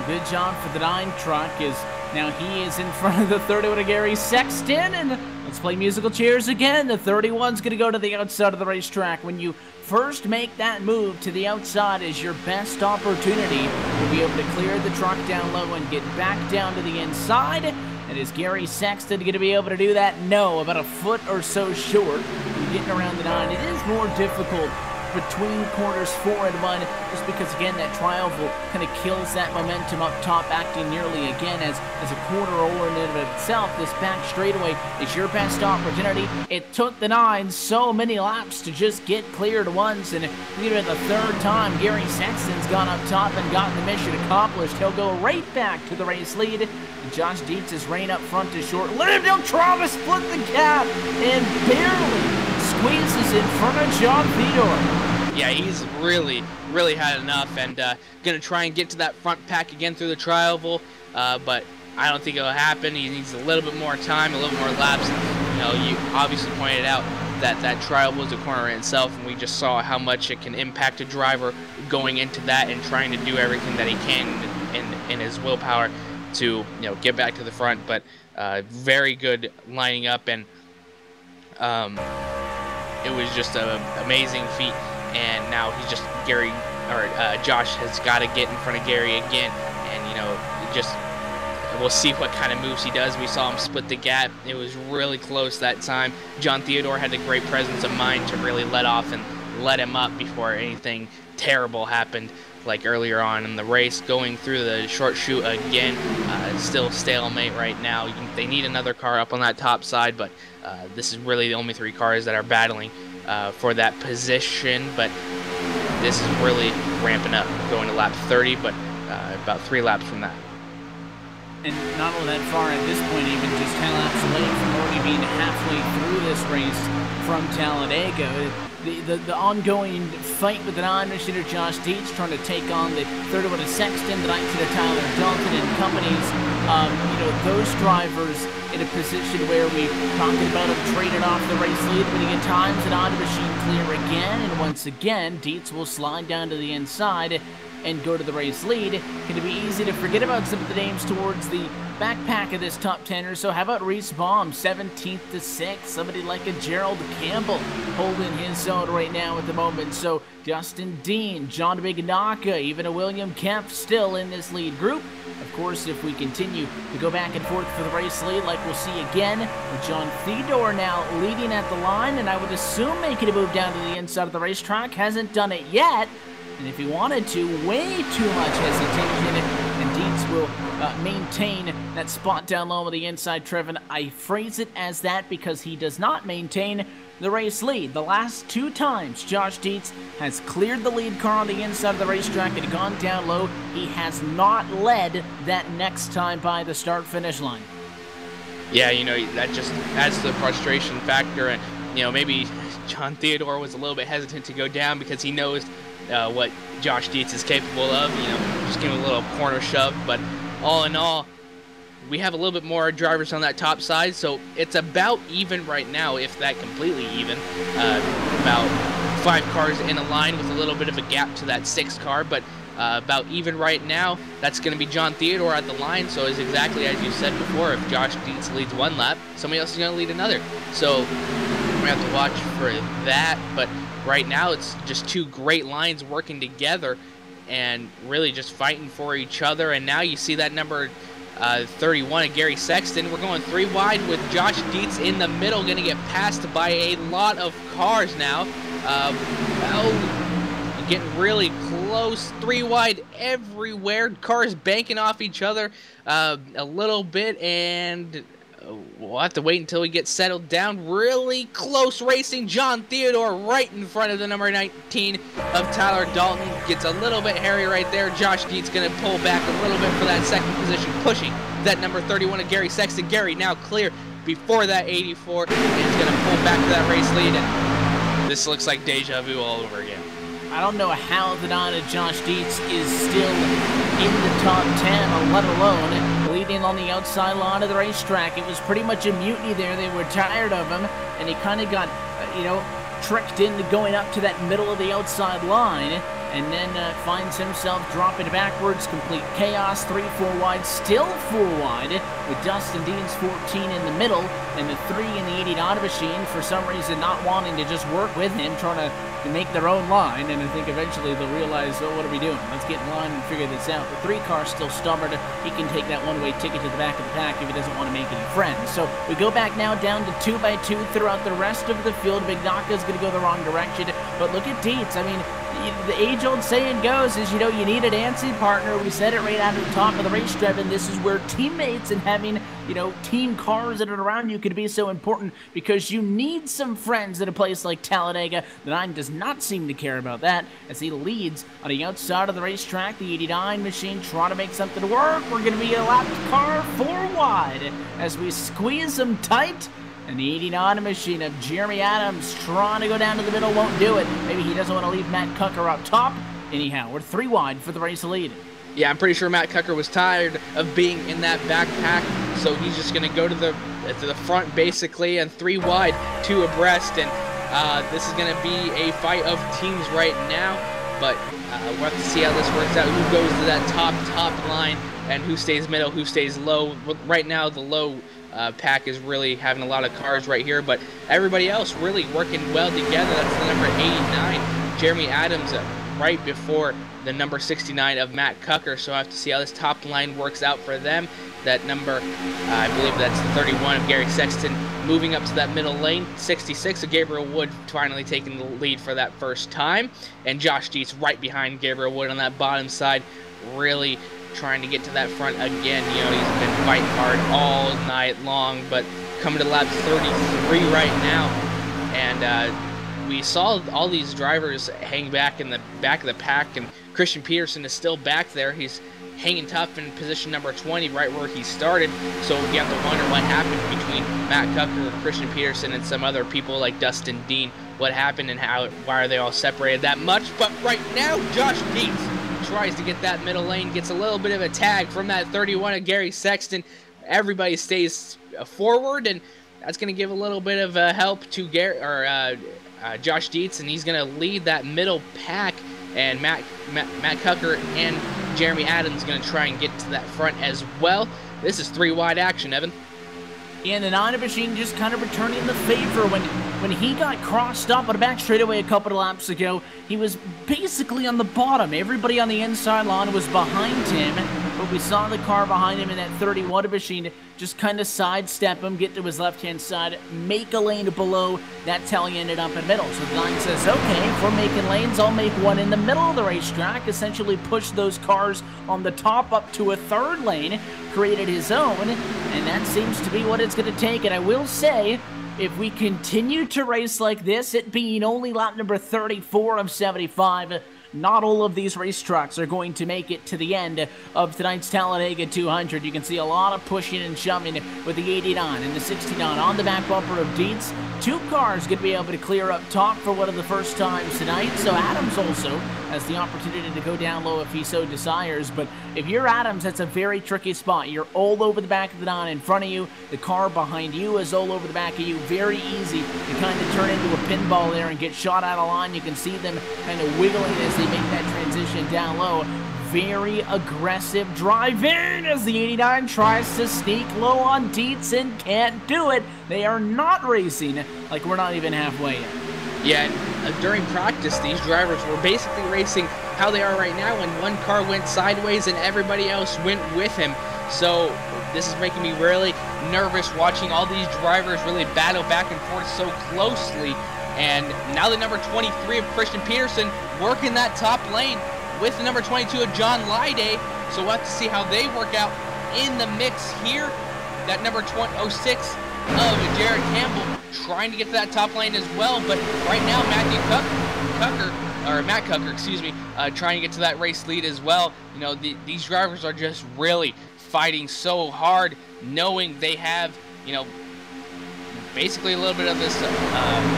S1: good job for the 9 truck, as now he is in front of the 31 of Gary Sexton. And let's play musical chairs again. The 31's going to go to the outside of the racetrack. When you first make that move to the outside is your best opportunity to be able to clear the truck down low and get back down to the inside. And is Gary Sexton going to be able to do that? No, about a foot or so short. Getting around the 9, it is more difficult between corners 4 and 1, just because, again, that trial kind of kills that momentum up top, acting nearly, again, as a quarter over in and of itself. This back straightaway is your best opportunity. It took the 9 so many laps to just get cleared once, and even the 3rd time, Gary Sexton's gone up top and gotten the mission accomplished. He'll go right back to the race lead. And Josh Dietz's reign up front is short. Linville Travis split the gap and barely squeezes in front of John Theodore.
S2: Yeah, he's really had enough, and going to try and get to that front pack again through the trial, but I don't think it'll happen. He needs a little bit more time, a little bit more laps. You obviously pointed out that trial was a corner in itself, and we just saw how much it can impact a driver going into that and trying to do everything that he can in his willpower to get back to the front. But very good lining up, and it was just an amazing feat. And now he's just Josh has got to get in front of Gary again, and we'll see what kind of moves he does. We saw him split the gap. It was really close that time. John Theodore had a great presence of mind to really let off and let him up before anything terrible happened, like earlier on in the race. Going through the short chute again, still stalemate right now. They need another car up on that top side, but this is really the only 3 cars that are battling for that position. But this is really ramping up, going to lap 30, but about 3 laps from that.
S1: And not only that far at this point, even just 10 laps away from already being halfway through this race from Talladega. The ongoing fight with the 9-missioner Josh Dietz trying to take on the 31 of Sexton, the 19 of Tyler Dalton and companies. Those drivers in a position where we talked about them traded off the race lead many times, and on to machine clear again. And once again, Dietz will slide down to the inside and go to the race lead. Going to be easy to forget about some of the names towards the backpack of this top 10er. So how about Reese Baum, 17th to 6th? Somebody like a Gerald Campbell holding his zone right now at the moment. So Justin Dean, John Biganaka, even a William Kemp still in this lead group. Of course, if we continue to go back and forth for the race lead, like we'll see again, with John Theodore now leading at the line, and I would assume making a move down to the inside of the racetrack. Hasn't done it yet. And if he wanted to, way too much hesitation, and Dietz will maintain that spot down low on the inside. Trevin, I phrase it as that because he does not maintain the race lead. The last 2 times Josh Dietz has cleared the lead car on the inside of the racetrack and gone down low, he has not led that next time by the start-finish line.
S2: Yeah, that just adds to the frustration factor, and maybe John Theodore was a little bit hesitant to go down because he knows what Josh Dietz is capable of, just give him a little corner shove. But all in all, we have a little bit more drivers on that top side, so it's about even right now, if that completely even. About 5 cars in a line with a little bit of a gap to that 6th car, but about even right now. That's going to be John Theodore at the line, so it's exactly as you said before. If Josh Dietz leads 1 lap, somebody else is going to lead another. So we have to watch for that, but right now it's just 2 great lines working together and really just fighting for each other. And now you see that number 31 of Gary Sexton. We're going 3 wide with Josh Dietz in the middle, going to get passed by a lot of cars now. Well, getting really close. 3 wide everywhere. Cars banking off each other a little bit, and we'll have to wait until we get settled down. Really close racing. John Theodore right in front of the number 19 of Tyler Dalton. Gets a little bit hairy right there. Josh Dietz going to pull back a little bit for that second position, pushing that number 31 of Gary Sexton. Gary now clear before that 84, and he's going to pull back to that race lead. And this looks like deja vu all over again.
S1: I don't know how the Donna Josh Dietz is still in the top 10, let alone leading on the outside line of the racetrack. It was pretty much a mutiny there. They were tired of him, and he kind of got, tricked into going up to that middle of the outside line, and then finds himself dropping backwards. Complete chaos. 3-4 wide, still 4 wide, with Dustin Dean's 14 in the middle, and the 3 in the 80 machine for some reason not wanting to just work with him, trying to make their own line. And I think eventually they'll realize, oh, what are we doing? Let's get in line and figure this out. The 3 car's still stubborn. He can take that one-way ticket to the back of the pack if he doesn't want to make any friends. So we go back now down to 2x2 throughout the rest of the field. Bignaka's going to go the wrong direction, but look at Dietz. I mean, the age-old saying goes is, you need a dancing partner. We said it right out of the top of the racetrack, and this is where teammates and having, team cars that are around you could be so important, because you need some friends at a place like Talladega. The 9 does not seem to care about that, as he leads on the outside of the racetrack. The 89 machine trying to make something work. We're going to be a lap car 4 wide as we squeeze them tight. And the 89 machine of Jeremy Adams trying to go down to the middle, won't do it. Maybe he doesn't want to leave Matt Cucker up top. Anyhow, we're 3 wide for the race lead.
S2: Yeah, I'm pretty sure Matt Cucker was tired of being in that backpack, so he's just going to go to the front basically, and 3 wide, 2 abreast, and this is going to be a fight of teams right now. But we'll have to see how this works out. Who goes to that top line, and who stays middle, who stays low. Right now, the low pack is really having a lot of cars right here, but everybody else really working well together. That's the number 89, Jeremy Adams, right before the number 69 of Matt Cucker. So I have to see how this top line works out for them. That number, I believe that's the 31 of Gary Sexton, moving up to that middle lane. 66 of Gabriel Wood finally taking the lead for that first time, and Josh Dietz right behind Gabriel Wood on that bottom side, really trying to get to that front again. He's been fighting hard all night long, but coming to lap 33 right now, and we saw all these drivers hang back in the back of the pack, and Christian Peterson is still back there. He's hanging tough in position number 20, right where he started. So you have to wonder what happened between Matt Cucker, Christian Peterson, and some other people like Dustin Dean. What happened and why are they all separated that much? But right now, Josh Dietz tries to get that middle lane, gets a little bit of a tag from that 31 of Gary Sexton. Everybody stays forward, and that's going to give a little bit of help to Josh Dietz, and he's going to lead that middle pack. And Matt Cucker and Jeremy Adams going to try and get to that front as well. This is 3 wide action, Evan.
S1: And the 9 machine just kind of returning the favor. When he got crossed up on the back straightaway a couple of laps ago, he was basically on the bottom. Everybody on the inside line was behind him, but we saw the car behind him in that 31 machine just kind of sidestep him, get to his left-hand side, make a lane below. That's how he ended up in the middle. So the 9 says, okay, if we're making lanes, I'll make one in the middle of the racetrack, essentially push those cars on the top up to a 3rd lane, created his own, and that seems to be what it's going to take. And I will say, if we continue to race like this, it being only lap number 34 of 75, not all of these race trucks are going to make it to the end of tonight's Talladega 200. You can see a lot of pushing and shoving with the 89 and the 69 on the back bumper of Dietz. 2 cars going to be able to clear up top for one of the first times tonight. So Adams also has the opportunity to go down low if he so desires. But if you're Adams, that's a very tricky spot. You're all over the back of the 9 in front of you. The car behind you is all over the back of you. Very easy to kind of turn into a pinball there and get shot out of line. You can see them kind of wiggling as they make that transition down low. Very aggressive drive in as the 89 tries to sneak low on Dietz and can't do it. They are not racing like we're not even halfway in.
S2: Yeah, and during practice, these drivers were basically racing how they are right now, when one car went sideways and everybody else went with him. So this is making me really nervous watching all these drivers really battle back and forth so closely. And now the number 23 of Christian Peterson working that top lane with the number 22 of John Lyday. So we'll have to see how they work out in the mix here. That number 06 of Jared Campbell trying to get to that top lane as well. But right now, Matt Cucker, excuse me, trying to get to that race lead as well. You know, these drivers are just really fighting so hard, knowing they have, you know, basically a little bit of this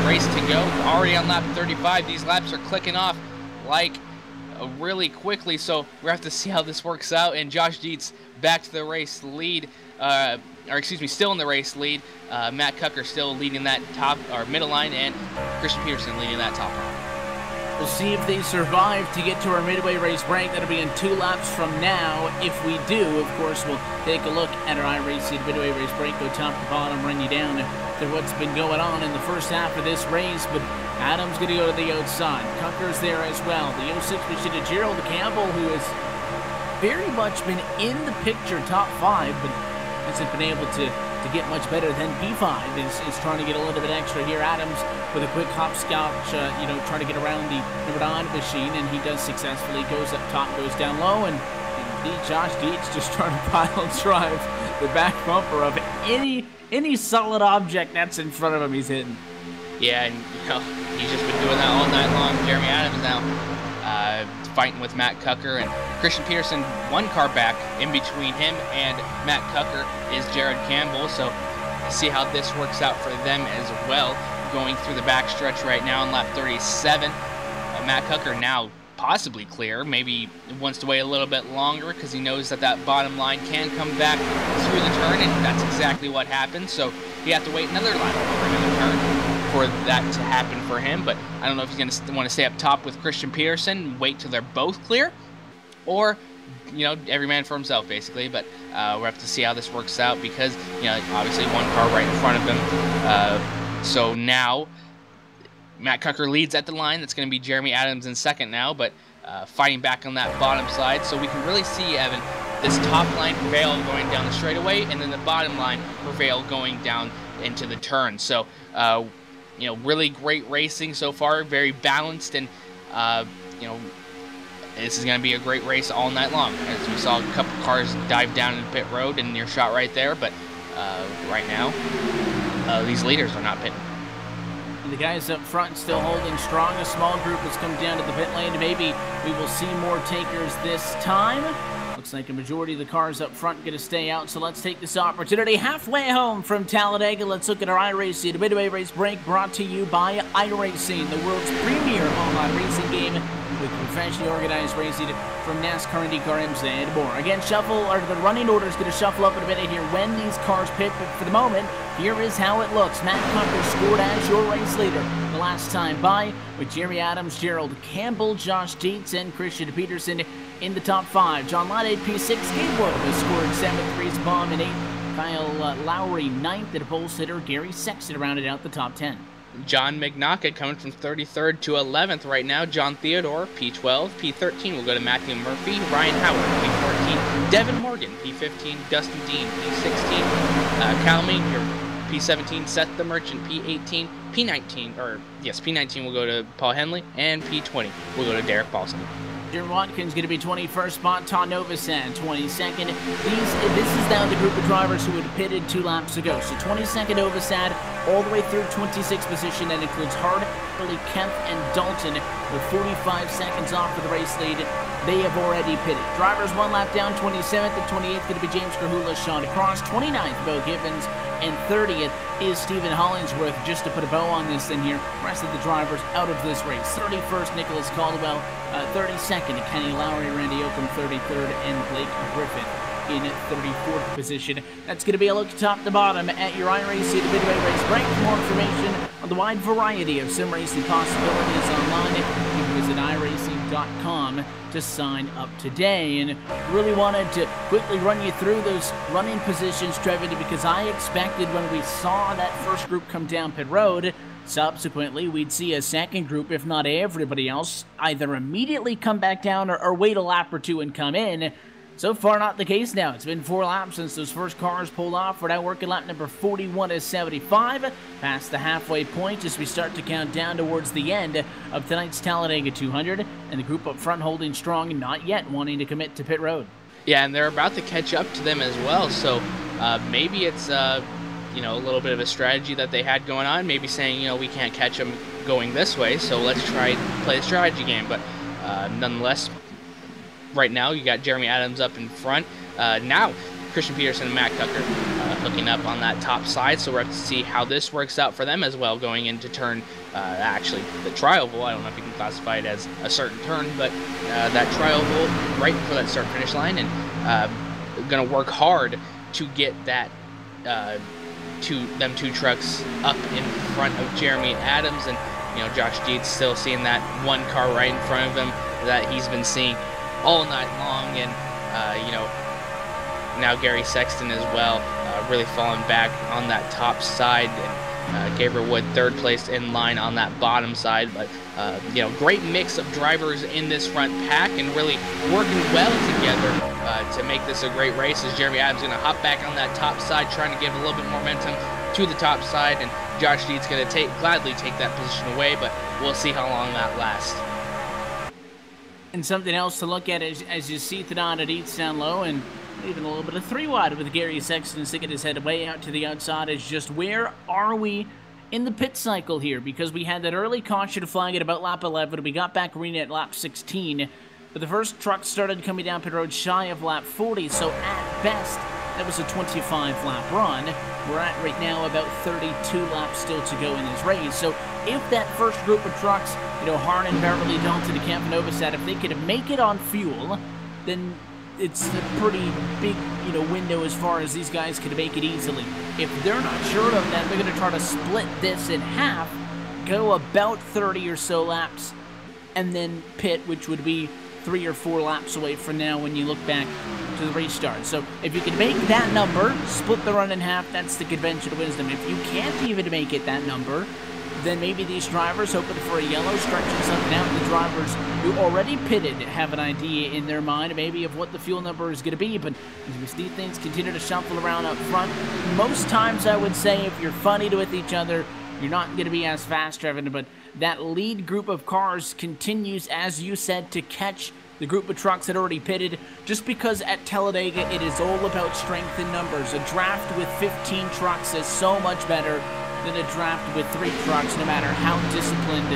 S2: race to go. Already on lap 35, these laps are clicking off like really quickly, so we have to see how this works out. And Josh Dietz back to the race lead, or excuse me, still in the race lead. Matt Cucker still leading that top or middle line, and Christian Peterson leading that top line.
S1: We'll see if they survive to get to our midway race break. That'll be in 2 laps from now. If we do, of course, we'll take a look at our iRacing midway race break, go top to bottom, run you down to what's been going on in the first half of this race. But Adam's going to go to the outside. Cucker's there as well. The 06 machine of Gerald Campbell, who has very much been in the picture, top 5, but hasn't been able to get much better than P5. Is trying to get a little bit extra here. Adams with a quick hopscotch, you know, trying to get around the number 9 machine, and he does successfully. Goes up top, goes down low, and Josh Dietz just trying to pile drive the back bumper of any solid object that's in front of him. He's hitting.
S2: Yeah, and you know, he's just been doing that all night long. Jeremy Adams now fighting with Matt Cucker, and Christian Peterson 1 car back. In between him and Matt Cucker is Jared Campbell, so see how this works out for them as well. Going through the backstretch right now in lap 37. Matt Cucker now possibly clear. Maybe wants to wait a little bit longer because he knows that that bottom line can come back through the turn, and that's exactly what happened. So he have to wait another lap for another turn for that to happen for him. But I don't know if he's going to want to stay up top with Christian Peterson, wait till they're both clear, or, you know, every man for himself, basically. But we'll have to see how this works out because, you know, obviously 1 car right in front of him. So now Matt Cucker leads at the line. That's going to be Jeremy Adams in second now, but fighting back on that bottom side. So we can really see, Evan, this top line prevail going down the straightaway, and then the bottom line prevail going down into the turn. So, you know, really great racing so far, very balanced, and, you know, this is going to be a great race all night long. As we saw a couple cars dive down in the pit road and near shot right there, but right now, these leaders are not pitting.
S1: The guys up front still holding strong. A small group has come down to the pit lane. Maybe we will see more takers this time. Looks like a majority of the cars up front going to stay out, so let's take this opportunity. Halfway home from Talladega, let's look at our iRacing, the midway race break brought to you by iRacing, the world's premier online racing game with professionally organized racing from NASCAR, IndyCar, IMSA, and more. Again, the running order is going to shuffle up in a minute here when these cars pit, but for the moment, here is how it looks. Matt Cucker scored as your race leader the last time by, with Jeremy Adams, Gerald Campbell, Josh Dietz, and Christian Peterson in the top 5. John Lyday, P6, Gabe Wood has scored 7th, Reese Baum in 8th, Kyle Lowry 9th, and a pole sitter, Gary Sexton rounded out the top 10.
S2: John McNaughton coming from 33rd to 11th right now. John Theodore, P12. P13 will go to Matthew Murphy. Ryan Howard, P14. Devin Morgan, P15. Dustin Dean, P16. Kyle Manger, P17. Seth the Merchant, P18. P19 will go to Paul Henley. And P20 will go to Derek Paulson.
S1: Jeremy Watkins going to be 21st spot. Todd Novosad 22nd. This is down the group of drivers who had pitted 2 laps ago. So 22nd Novosad all the way through 26th position. That includes Harley, Kemp, and Dalton with 45 seconds off for the race lead. They have already pitted. Drivers 1 lap down. 27th and 28th going to be James Krahula, Sean Cross. 29th Bo Gibbons, and 30th is Stephen Hollingsworth. Just to put a bow on this in here, rest of the drivers out of this race. 31st Nicholas Caldwell, 32nd Kenny Lowry, Randy Oakham 33rd, and Blake Griffin in 34th position. That's going to be a look top to bottom at your iRacing midway race break. For more information on the wide variety of sim racing possibilities online, you can visit iRacing.com to sign up today. And really wanted to quickly run you through those running positions, Trevor, because I expected when we saw that first group come down pit road, subsequently we'd see a second group, if not everybody else, either immediately come back down or wait a lap or 2 and come in. So far, not the case now. It's been 4 laps since those first cars pulled off. We're now working lap number 41 to 75, past the halfway point as we start to count down towards the end of tonight's Talladega 200, and the group up front holding strong, not yet wanting to commit to pit road.
S2: Yeah, and they're about to catch up to them as well, so maybe it's a little bit of a strategy that they had going on, maybe saying, we can't catch them going this way, so let's try and play the strategy game. But nonetheless, right now you got Jeremy Adams up in front. Now Christian Peterson and Matt Cucker hooking up on that top side, so we're going to see how this works out for them as well going into turn, actually the trioval. I don't know if you can classify it as a certain turn, but that trioval right before that start finish line, and going to work hard to get that them two trucks up in front of Jeremy Adams. And Josh Dietz still seeing that one car right in front of him that he's been seeing all night long, and now Gary Sexton as well, really falling back on that top side, and Gabriel Wood third place in line on that bottom side. But great mix of drivers in this front pack and really working well together to make this a great race, as Jeremy Adams going to hop back on that top side, trying to give a little bit more momentum to the top side, and Josh Dietz going to gladly take that position away, but we'll see how long that lasts.
S1: And something else to look at as you see Tadana Dietz down low, and even a little bit of 3-wide with Gary Sexton sticking his head way out to the outside, is just where are we in the pit cycle here? Because we had that early caution flag at about lap 11, we got back green at lap 16, but the first truck started coming down pit road shy of lap 40, so at best that was a 25-lap run. We're at right now about 32 laps still to go in this race. So if that first group of trucks, Harnan, Beverly, Dalton, DeCamp, and Novosad, if they could make it on fuel, then it's a pretty big, window as far as these guys could make it easily. If they're not sure of that, they're going to try to split this in half, go about 30 or so laps, and then pit, which would be 3 or 4 laps away from now when you look back to the restart. So if you can make that number, split the run in half, that's the conventional wisdom. If you can't even make it that number, then maybe these drivers hoping for a yellow, stretching something out. The drivers who already pitted have an idea in their mind maybe of what the fuel number is going to be, but as we see things continue to shuffle around up front, most times I would say if you're funny with each other, you're not going to be as fast driven, but that lead group of cars continues, as you said, to catch the group of trucks that already pitted, just because at Talladega it is all about strength in numbers. A draft with 15 trucks is so much better than a draft with 3 trucks, no matter how disciplined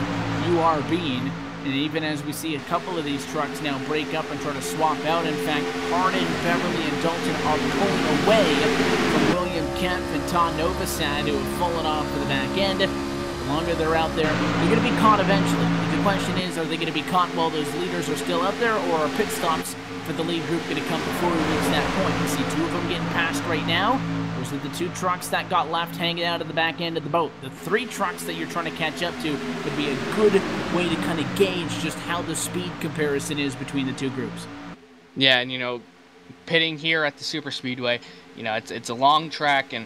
S1: you are being. And even as we see a couple of these trucks now break up and try to swap out, in fact, Harnan, Beverly, and Dalton are pulling away from William Kemp and Todd Novosad, who have fallen off to the back end. The longer they're out there, they're going to be caught eventually. The question is, are they going to be caught while those leaders are still up there, or are pit stops for the lead group going to come before we reach that point? You see 2 of them getting passed right now. Those are the 2 trucks that got left hanging out at the back end of the boat. The 3 trucks that you're trying to catch up to would be a good way to kind of gauge just how the speed comparison is between the 2 groups.
S2: Yeah, and pitting here at the super speedway, it's a long track, and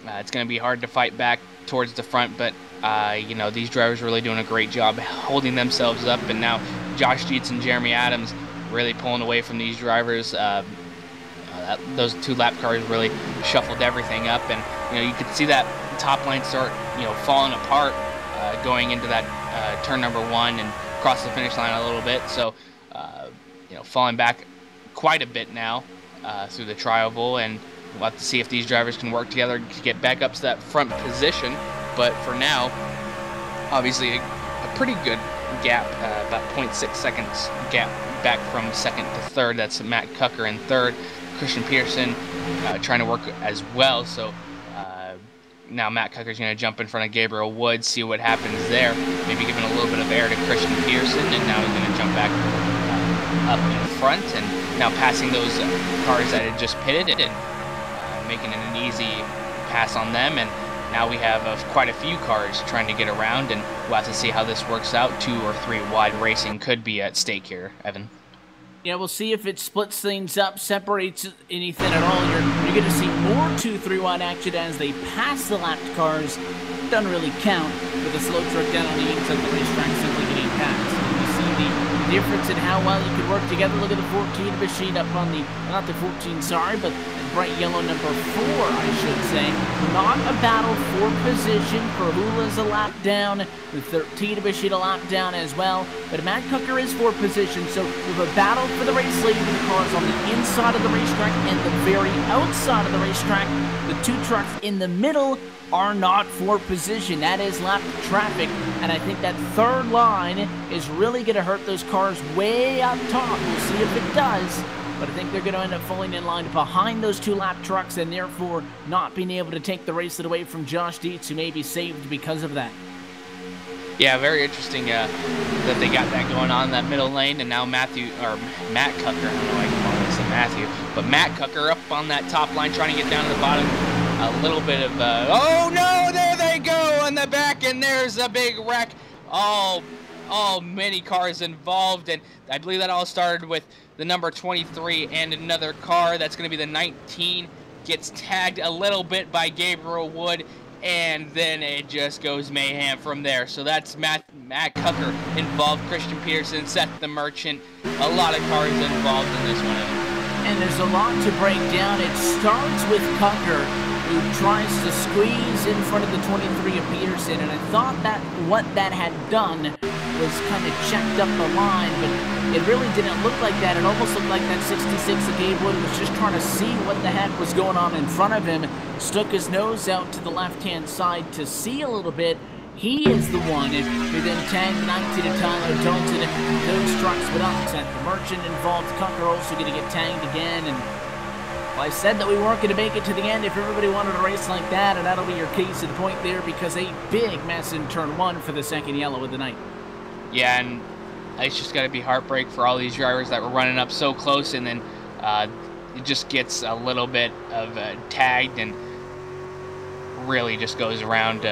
S2: it's going to be hard to fight back towards the front, but these drivers are really doing a great job holding themselves up, and now Josh Dietz and Jeremy Adams really pulling away from these drivers. Those 2 lap cars really shuffled everything up, and you could see that top line start falling apart going into that turn number 1 and across the finish line a little bit. So falling back quite a bit now through the trioval, and we'll have to see if these drivers can work together to get back up to that front position. But for now, obviously a pretty good gap, about 0.6 seconds gap back from second to third. That's Matt Cucker in third. Christian Peterson trying to work as well. So now Matt Cucker's going to jump in front of Gabriel Wood, see what happens there. Maybe giving a little bit of air to Christian Peterson, and now he's going to jump back up in front, and now passing those cars that had just pitted and making it an easy pass on them. And now we have quite a few cars trying to get around, and we'll have to see how this works out. 2 or 3 wide racing could be at stake here, Evan.
S1: Yeah, we'll see if it splits things up, separates anything at all. You're going to see more 2-3 wide action as they pass the lapped cars. Doesn't really count with the slow truck down on the inside of the racetrack simply getting passed. You see the difference in how well you can work together. Look at the 14 machine up on the, not the 14, sorry, but bright yellow number 4, I should say. Not a battle for position. Perhula's a lap down. The 13 machine a lap down as well. But Matt Cooker is for position, so we have a battle for the race lead with the cars on the inside of the racetrack and the very outside of the racetrack. The two trucks in the middle are not for position. That is lap traffic, and I think that third line is really going to hurt those cars way up top. We'll see if it does. But I think they're going to end up falling in line behind those two lap trucks and therefore not being able to take the race away from Josh Dietz, who may be saved because of that.
S2: Yeah, very interesting that they got that going on in that middle lane, and now Matt Cooker, I don't know why I call him Matthew, but Matt Cooker up on that top line trying to get down to the bottom. A little bit of, oh no, there they go on the back, and there's a big wreck. All many cars involved, and I believe that all started with the number 23 and another car. That's going to be the 19. Gets tagged a little bit by Gabriel Wood, and then it just goes mayhem from there. So that's Matt Cooker involved, Christian Peterson, Seth the Merchant. A lot of cars involved in this one.
S1: And there's a lot to break down. It starts with Cooker, who tries to squeeze in front of the 23 of Peterson, and I thought that what that had done was kind of checked up the line, but it really didn't look like that. It almost looked like that 66 of Gabe Wood was just trying to see what the heck was going on in front of him, stuck his nose out to the left-hand side to see a little bit. He is the one who then tagged 19 of Tyler Dalton. Those trucks went up. Sent the Merchant involved. Cooker also going to get tagged again, and I said that we weren't going to make it to the end if everybody wanted a race like that, and that'll be your case in point there, because a big mess in turn 1 for the second yellow of the night.
S2: Yeah, and it's just got to be heartbreak for all these drivers that were running up so close, and then it just gets a little bit of tagged and really just goes around.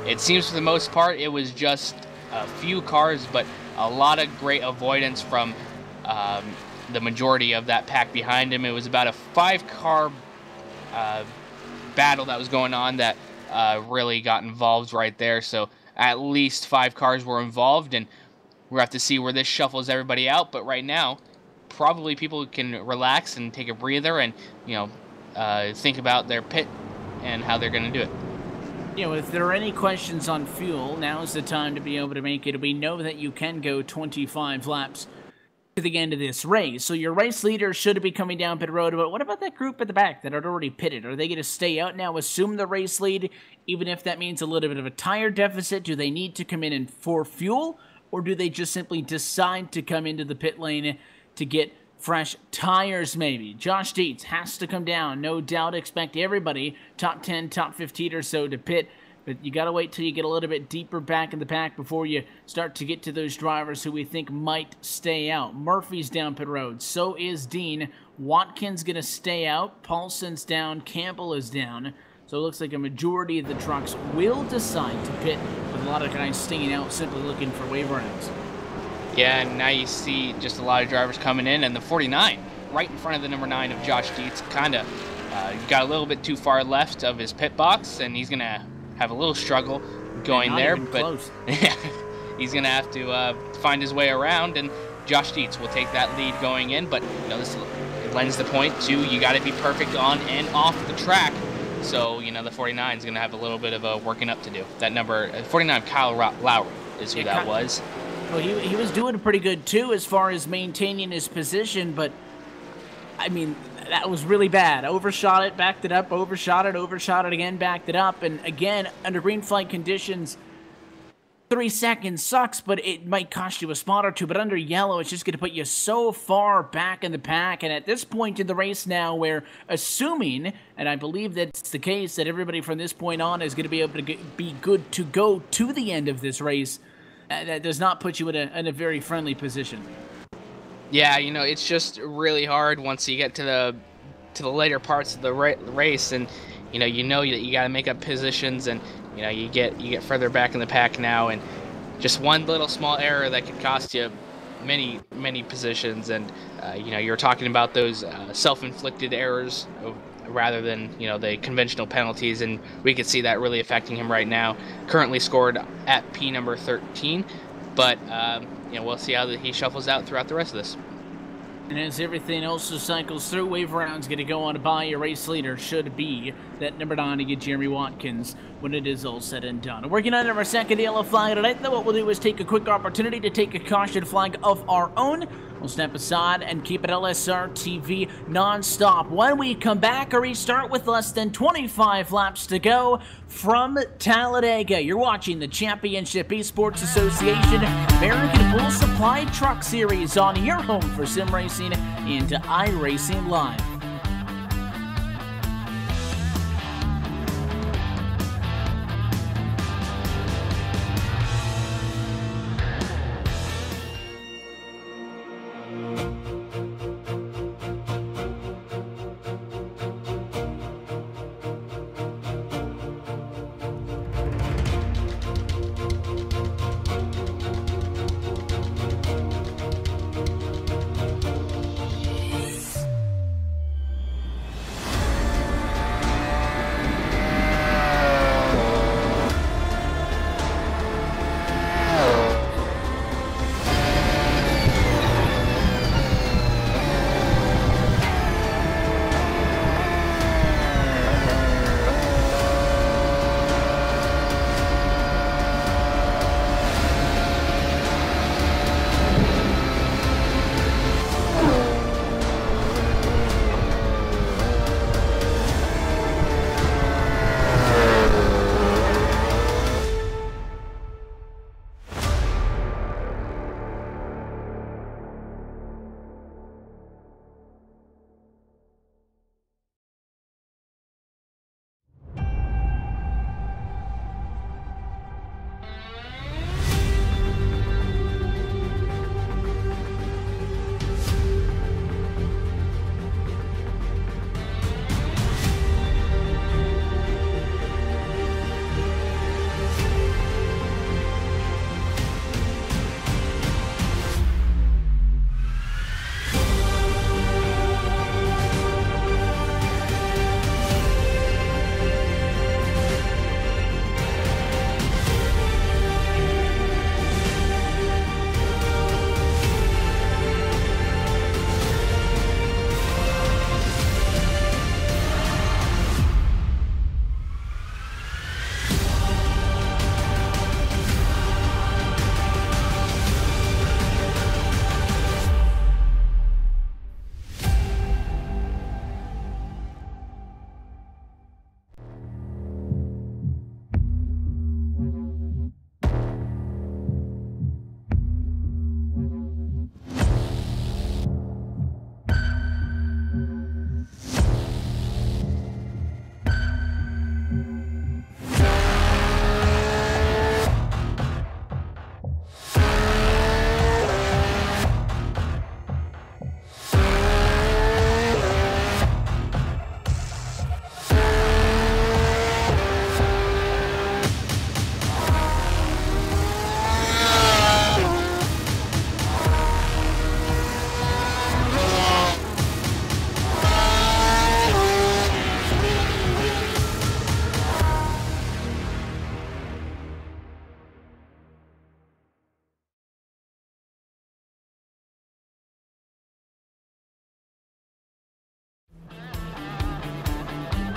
S2: It seems for the most part it was just a few cars, but a lot of great avoidance from the majority of that pack behind him. It was about a 5-car battle that was going on that really got involved right there. So at least 5 cars were involved, and we'll have to see where this shuffles everybody out. But right now, probably people can relax and take a breather and, think about their pit and how they're going to do it.
S1: If there are any questions on fuel, now's the time to be able to make it. We know that you can go 25 laps to the end of this race. So your race leader should be coming down pit road, but what about that group at the back that had already pitted? Are they going to stay out now, assume the race lead, even if that means a little bit of a tire deficit? Do they need to come in and for fuel, or do they just simply decide to come into the pit lane to get fresh tires maybe? Josh Dietz has to come down, no doubt. Expect everybody, top 10, top 15 or so, to pit. But you got to wait till you get a little bit deeper back in the pack before you start to get to those drivers who we think might stay out. Murphy's down pit road. So is Dean. Watkins going to stay out. Paulson's down. Campbell is down. So it looks like a majority of the trucks will decide to pit, with a lot of guys staying out simply looking for waiver rounds.
S2: Yeah, and now you see just a lot of drivers coming in, and the 49 right in front of the number 9 of Josh Dietz kind of got a little bit too far left of his pit box, and he's going to have a little struggle going there, but he's gonna have to find his way around, and Josh Dietz will take that lead going in. But this lends the point to you got to be perfect on and off the track. So the 49 is gonna have a little bit of a working up to do. That number 49, Kyle Lowry, is who that was.
S1: Well, he was doing pretty good too as far as maintaining his position, but I mean, that was really bad. Overshot it, backed it up, overshot it again, backed it up. And again, under green flag conditions, 3 seconds sucks, but it might cost you a spot or two. But under yellow, it's just going to put you so far back in the pack. And at this point in the race now, where assuming, and I believe that's the case, that everybody from this point on is going to be able to be good to go to the end of this race, that does not put you in a very friendly position.
S2: Yeah, it's just really hard once you get to the later parts of the race, and that you got to make up positions, and you get further back in the pack now, and just one little small error that could cost you many positions. And you're talking about those self-inflicted errors rather than the conventional penalties, and we could see that really affecting him right now. Currently scored at P number 13. but we'll see how he shuffles out throughout the rest of this.
S1: And as everything else cycles through, wave round's going to go on by. Your race leader should be that number 90, Jeremy Watkins, when it is all said and done. Working on our second yellow flag tonight, though, what we'll do is take a quick opportunity to take a caution flag of our own. We'll step aside and keep it LSRTV non-stop. When we come back, a restart with less than 25 laps to go from Talladega. You're watching the Championship Esports Association American Pool Supply Truck Series on your home for sim racing into iRacing Live.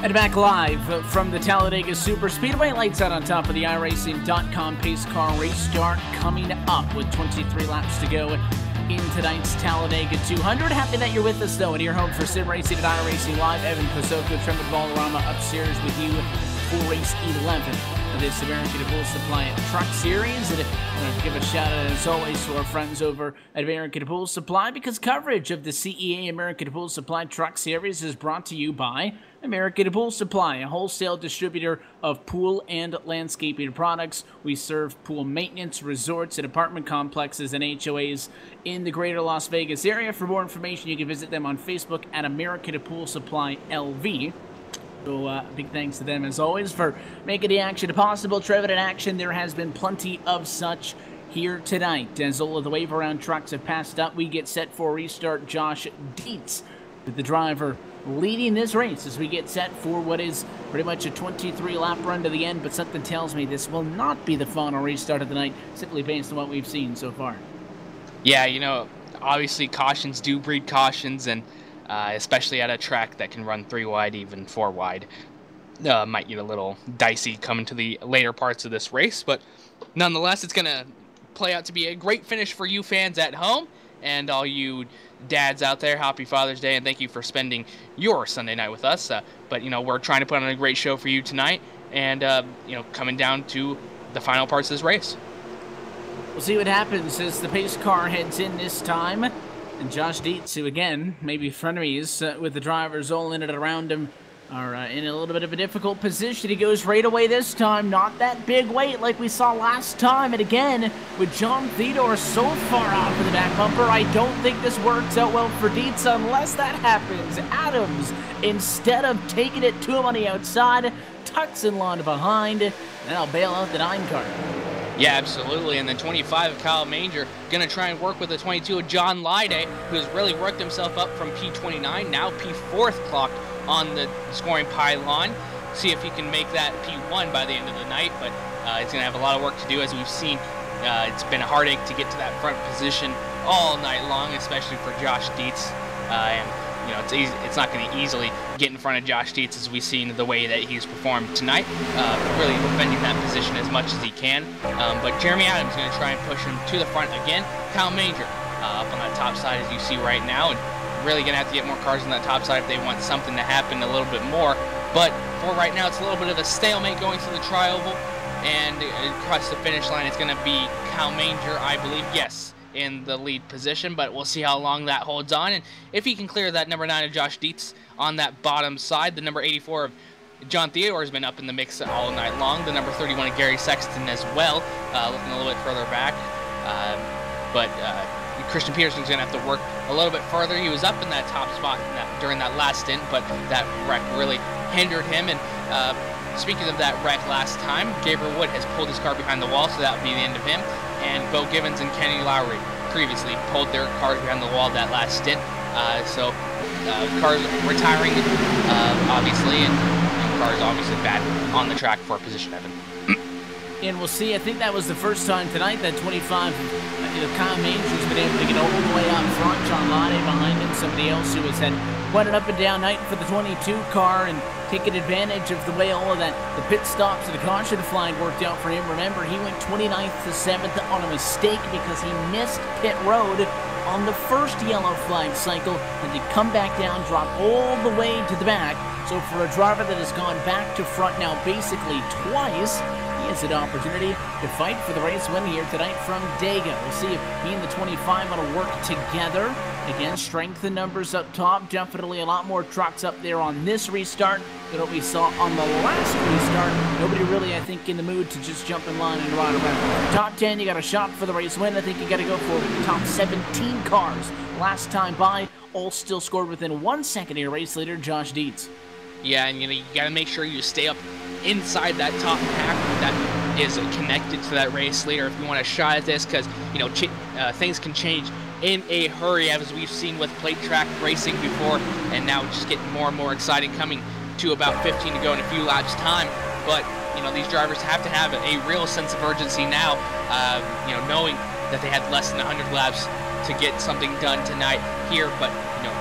S1: And back live from the Talladega Super Speedway. Lights out on top of the iRacing.com pace car race start coming up with 23 laps to go in tonight's Talladega 200. Happy that you're with us, though, and you're home for sim racing at iRacing Live. Evan Pasoko, Trevor Ballarama upstairs with you for race 11 of this American Pool Supply Truck Series. And I want to give a shout out, as always, to our friends over at American Pool Supply, because coverage of the CEA American Pool Supply Truck Series is brought to you by American Pool Supply, a wholesale distributor of pool and landscaping products. We serve pool maintenance, resorts, and apartment complexes and HOAs in the greater Las Vegas area. For more information, you can visit them on Facebook at American Pool Supply LV. So big thanks to them, as always, for making the action possible. Trevor in action, there has been plenty of such here tonight. As all of the wave around trucks have passed up, we get set for a restart. Josh Dietz with the driver leading this race as we get set for what is pretty much a 23-lap run to the end, but something tells me this will not be the final restart of the night, simply based on what we've seen so far.
S2: Yeah, you know, obviously cautions do breed cautions, and especially at a track that can run 3 wide, even 4 wide. Might get a little dicey coming to the later parts of this race, but nonetheless, it's going to play out to be a great finish for you fans at home, and all you dads out there, happy Father's Day, and thank you for spending your Sunday night with us. But, you know, we're trying to put on a great show for you tonight, and, you know, coming down to the final parts of this race.
S1: We'll see what happens as the pace car heads in this time. And Josh Dietz, who again, maybe frenemies with the drivers all in and around him, are in a little bit of a difficult position. He goes right away this time. Not that big weight like we saw last time. And again, with John Theodore so far off of the back bumper, I don't think this works out well for Dietz unless that happens. Adams, instead of taking it to him on the outside, tucks in line behind, and I'll bail out the 9 car.
S2: Yeah, absolutely. And the 25 of Kyle Manger going to try and work with the 22 of John Lyday, who's really worked himself up from P29, now P4th clocked on the scoring pylon. See if he can make that P1 by the end of the night, but he's going to have a lot of work to do. As we've seen, it's been a heartache to get to that front position all night long, especially for Josh Dietz. And you know, it's not going to easily get in front of Josh Dietz, as we've seen the way that he's performed tonight, really defending that position as much as he can. But Jeremy Adams is going to try and push him to the front again. Kyle Manger up on that top side, as you see right now, and really going to have to get more cars on that top side if they want something to happen a little bit more. But for right now, it's a little bit of a stalemate going through the tri-oval, and across the finish line, it's going to be Kyle Manger, I believe, yes, in the lead position, but we'll see how long that holds on, and if he can clear that number 9 of Josh Dietz on that bottom side. The number 84 of John Theodore has been up in the mix all night long. The number 31 of Gary Sexton as well, looking a little bit further back, but Christian Peterson's going to have to work a little bit further. He was up in that top spot during that last stint, but that wreck really hindered him. And speaking of that wreck last time, Gabriel Wood has pulled his car behind the wall, so that would be the end of him. And Bo Givens and Kenny Lowry previously pulled their cars behind the wall that last stint. So cars retiring, obviously, and cars obviously bad on the track for position, Evan.
S1: And we'll see, I think that was the first time tonight that 25, Kyle Manger's been able to get all the way up front. John Lade behind him, somebody else who has had quite an up and down night for the 22 car and taking advantage of the way all of that, the pit stops and the caution flag worked out for him. Remember, he went 29th to 7th on a mistake because he missed pit road on the first yellow flag cycle, and to come back down, drop all the way to the back. So for a driver that has gone back to front now basically twice, he has an opportunity to fight for the race win here tonight from Dega. We'll see if he and the 25 want to work together. Again, strength in numbers up top. Definitely a lot more trucks up there on this restart than what we saw on the last restart. Nobody really, I think, in the mood to just jump in line and ride around. Top 10, you got a shot for the race win. I think you got to go for the top 17 cars. Last time by, all still scored within 1 second here. Race leader Josh Dietz.
S2: Yeah, and you got to make sure you stay up inside that top pack that is connected to that race leader if you want a shot at this, because things can change in a hurry, as we've seen with plate track racing before, and now just getting more and more exciting, coming to about 15 to go in a few laps time. But these drivers have to have a real sense of urgency now, knowing that they had less than 100 laps to get something done tonight here, but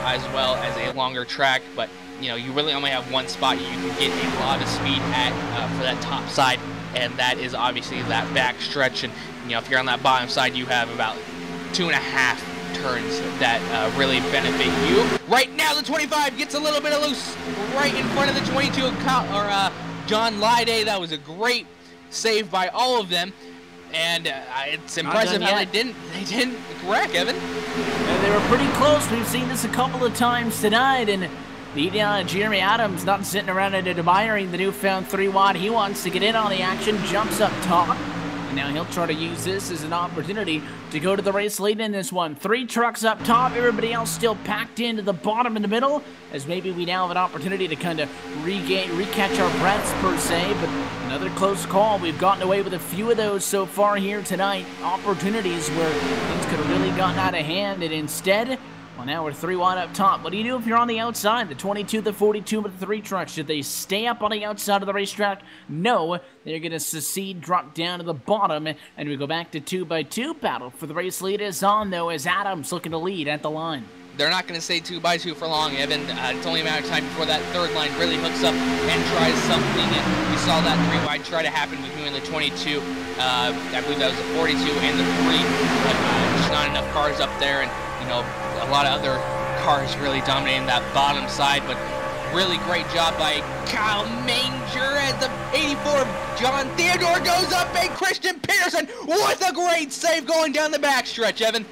S2: as well as a longer track. But you really only have one spot you can get a lot of speed at for that top side, and that is obviously that back stretch. And if you're on that bottom side, you have about 2.5 turns that really benefit you. Right now, the 25 gets a little bit loose right in front of the 22 John Lyday. That was a great save by all of them, and it's impressive how they didn't wreck, Evan.
S1: Yeah, they were pretty close. We've seen this a couple of times tonight, and Jeremy Adams not sitting around and admiring the newfound 3-wide. He wants to get in on the action, jumps up top. And now he'll try to use this as an opportunity to go to the race lead in this one. 3 trucks up top, everybody else still packed into the bottom in the middle, as maybe we now have an opportunity to kind of recatch our breaths per se, but another close call. We've gotten away with a few of those so far here tonight. Opportunities where things could have really gotten out of hand, and instead, Well, now we're 3 wide up top. What do you do if you're on the outside? The 22, the 42, and the 3 trucks. Should they stay up on the outside of the racetrack? No. They're going to secede, drop down to the bottom, and we go back to 2x2. Battle for the race lead is on, though, as Adams looking to lead at the line.
S2: They're not going to stay 2x2 for long, Evan. It's only a matter of time before that third line really hooks up and tries something. And we saw that 3 wide try to happen between the 22, I believe that was the 42, and the 3. But just not enough cars up there, and you know, a lot of other cars really dominating that bottom side. But really great job by Kyle Manger as the 84 John Theodore goes up, and Christian Peterson with a great save going down the backstretch, Evan.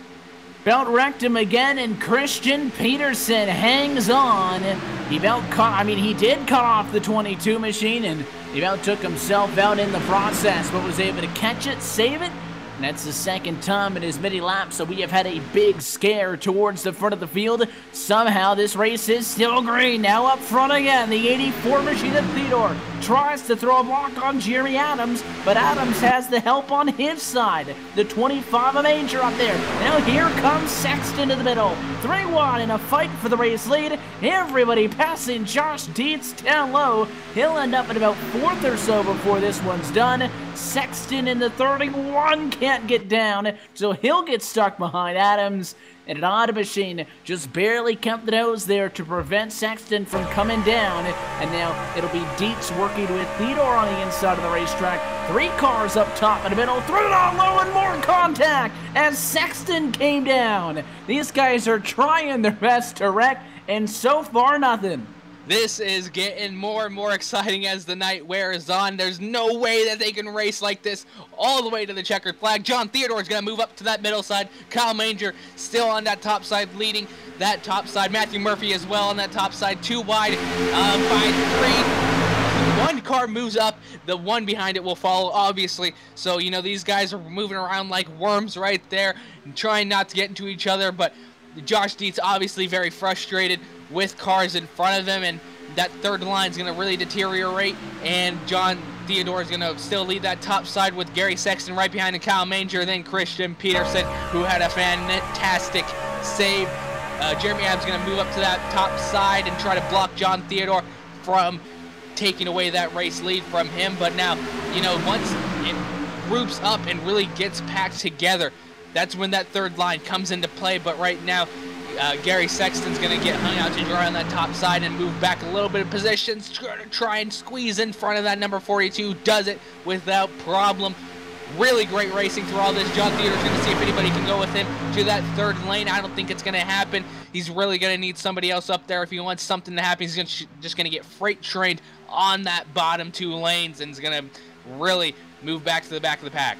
S1: Belt wrecked him again, and Christian Peterson hangs on. He did cut off the 22 machine, and he about took himself out in the process, but was able to catch it, save it. And that's the second time in his mini-lap, so we have had a big scare towards the front of the field. Somehow this race is still green. Now up front again, the 84 machine of Theodore tries to throw a block on Jeremy Adams, but Adams has the help on his side. The 25 of Manger up there. Now here comes Sexton to the middle. 3 wide in a fight for the race lead. Everybody passing Josh Dietz down low. He'll end up at about 4th or so before this one's done. Sexton in the 31 can't get down, so he'll get stuck behind Adams. And an odd machine just barely kept the nose there to prevent Sexton from coming down. And now it'll be Dietz working with Theodore on the inside of the racetrack. 3 cars up top in the middle, threw it on low, and more contact as Sexton came down. These guys are trying their best to wreck, and so far nothing.
S2: This is getting more and more exciting as the night wears on. There's no way that they can race like this all the way to the checkered flag. John Theodore is going to move up to that middle side. Kyle Manger still on that top side, leading that top side. Matthew Murphy as well on that top side. 2 wide by 3. 1 car moves up. The one behind it will follow, obviously. So, you know, these guys are moving around like worms right there, trying not to get into each other. But Josh Dietz obviously very frustrated with cars in front of him, and that third line is going to really deteriorate, and John Theodore is going to still lead that top side with Gary Sexton right behind him, Kyle Manger, then Christian Peterson, who had a fantastic save. Jeremy Adams is going to move up to that top side and try to block John Theodore from taking away that race lead from him. But now, you know, once it groups up and really gets packed together, that's when that third line comes into play. But right now, Gary Sexton's going to get hung out to dry on that top side and move back a little bit of positions, try and squeeze in front of that number 42. Does it without problem. Really great racing through all this. John Theodore's going to see if anybody can go with him to that third lane. I don't think it's going to happen. He's really going to need somebody else up there if he wants something to happen. He's just going to get freight trained on that bottom 2 lanes, and is going to really move back to the back of the pack.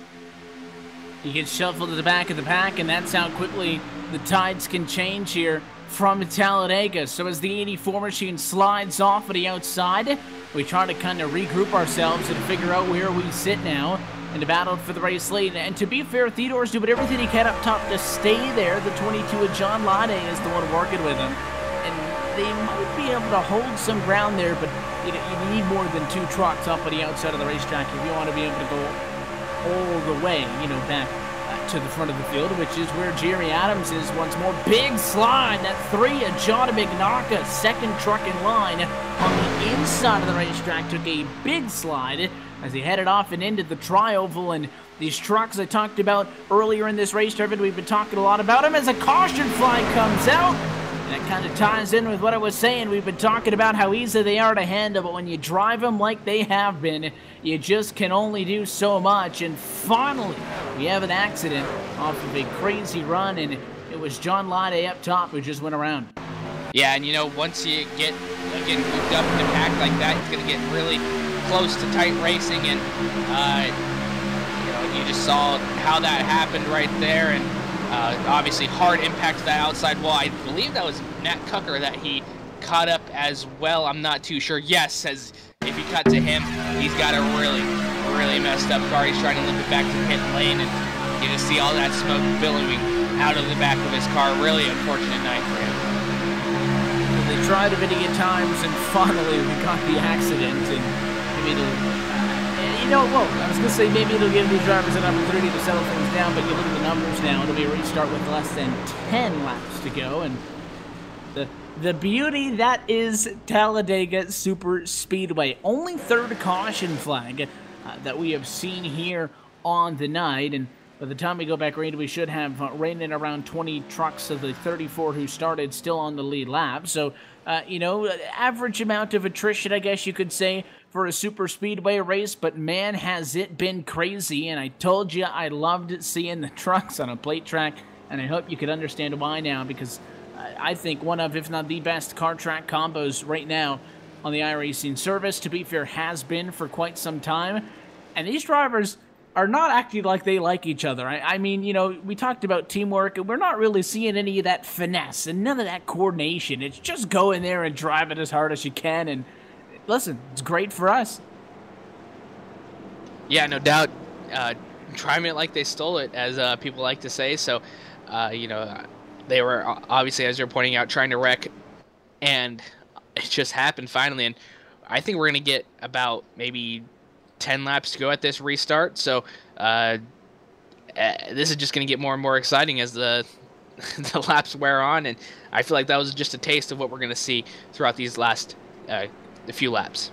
S1: He gets shuffled to the back of the pack, and that's how quickly the tides can change here from Talladega. So as the 84 machine slides off of the outside, we try to kind of regroup ourselves and figure out where we sit now in the battle for the race lead. And to be fair, Theodore's doing everything he can up top to stay there. The 22 of John Lade is the one working with him. And they might be able to hold some ground there, but you need more than 2 trucks up on the outside of the racetrack if you want to be able to go all the way, you know, back to the front of the field, which is where Jerry Adams is once more. Big slide, that 3 of John McNaughton, second truck in line on the inside of the racetrack, took a big slide as he headed off and into the tri-oval. And these trucks I talked about earlier in this race, Trevor, we've been talking a lot about them as a caution flag comes out. And that kind of ties in with what I was saying. We've been talking about how easy they are to handle, but when you drive them like they have been, you just can only do so much. And finally, we have an accident off of a crazy run, and it was John Lade up top who just went around.
S2: Yeah, and you know, once you get again grouped up in a pack like that, it's going to get really close to tight racing, and you know, you just saw how that happened right there, and obviously hard impact to that outside wall. I believe that was Matt Cucker that he caught up as well. I'm not too sure. Yes, as if you cut to him, he's got a really messed up car. He's trying to limp it back to pit lane, and you just see all that smoke billowing out of the back of his car. Really unfortunate night for him.
S1: They tried many times, and finally we got the accident. And I mean, you know, well, I was going to say maybe it'll give these drivers an opportunity to settle things down, but you look at the numbers now, it'll be a restart with less than 10 laps to go, and the beauty that is Talladega Super Speedway. Only third caution flag that we have seen here on the night, and by the time we go back green, we should have raining around 20 trucks of the 34 who started still on the lead lap. So, you know, average amount of attrition, I guess you could say, for a super speedway race, but man, has it been crazy. And I told you I loved seeing the trucks on a plate track, and I hope you could understand why now, because I think one of, if not the best car track combos right now on the iRacing service, to be fair, has been for quite some time. And these drivers are not acting like they like each other. I mean, you know, we talked about teamwork, and we're not really seeing any of that finesse and none of that coordination. It's just go in there and drive it as hard as you can, and listen, it's great for us. Yeah,
S2: no doubt. Driving it like they stole it, as people like to say. So, you know, they were obviously, as you're pointing out, trying to wreck, and it just happened finally. And I think we're going to get about maybe 10 laps to go at this restart. So this is just going to get more and more exciting as the laps wear on. And I feel like that was just a taste of what we're going to see throughout these last few laps.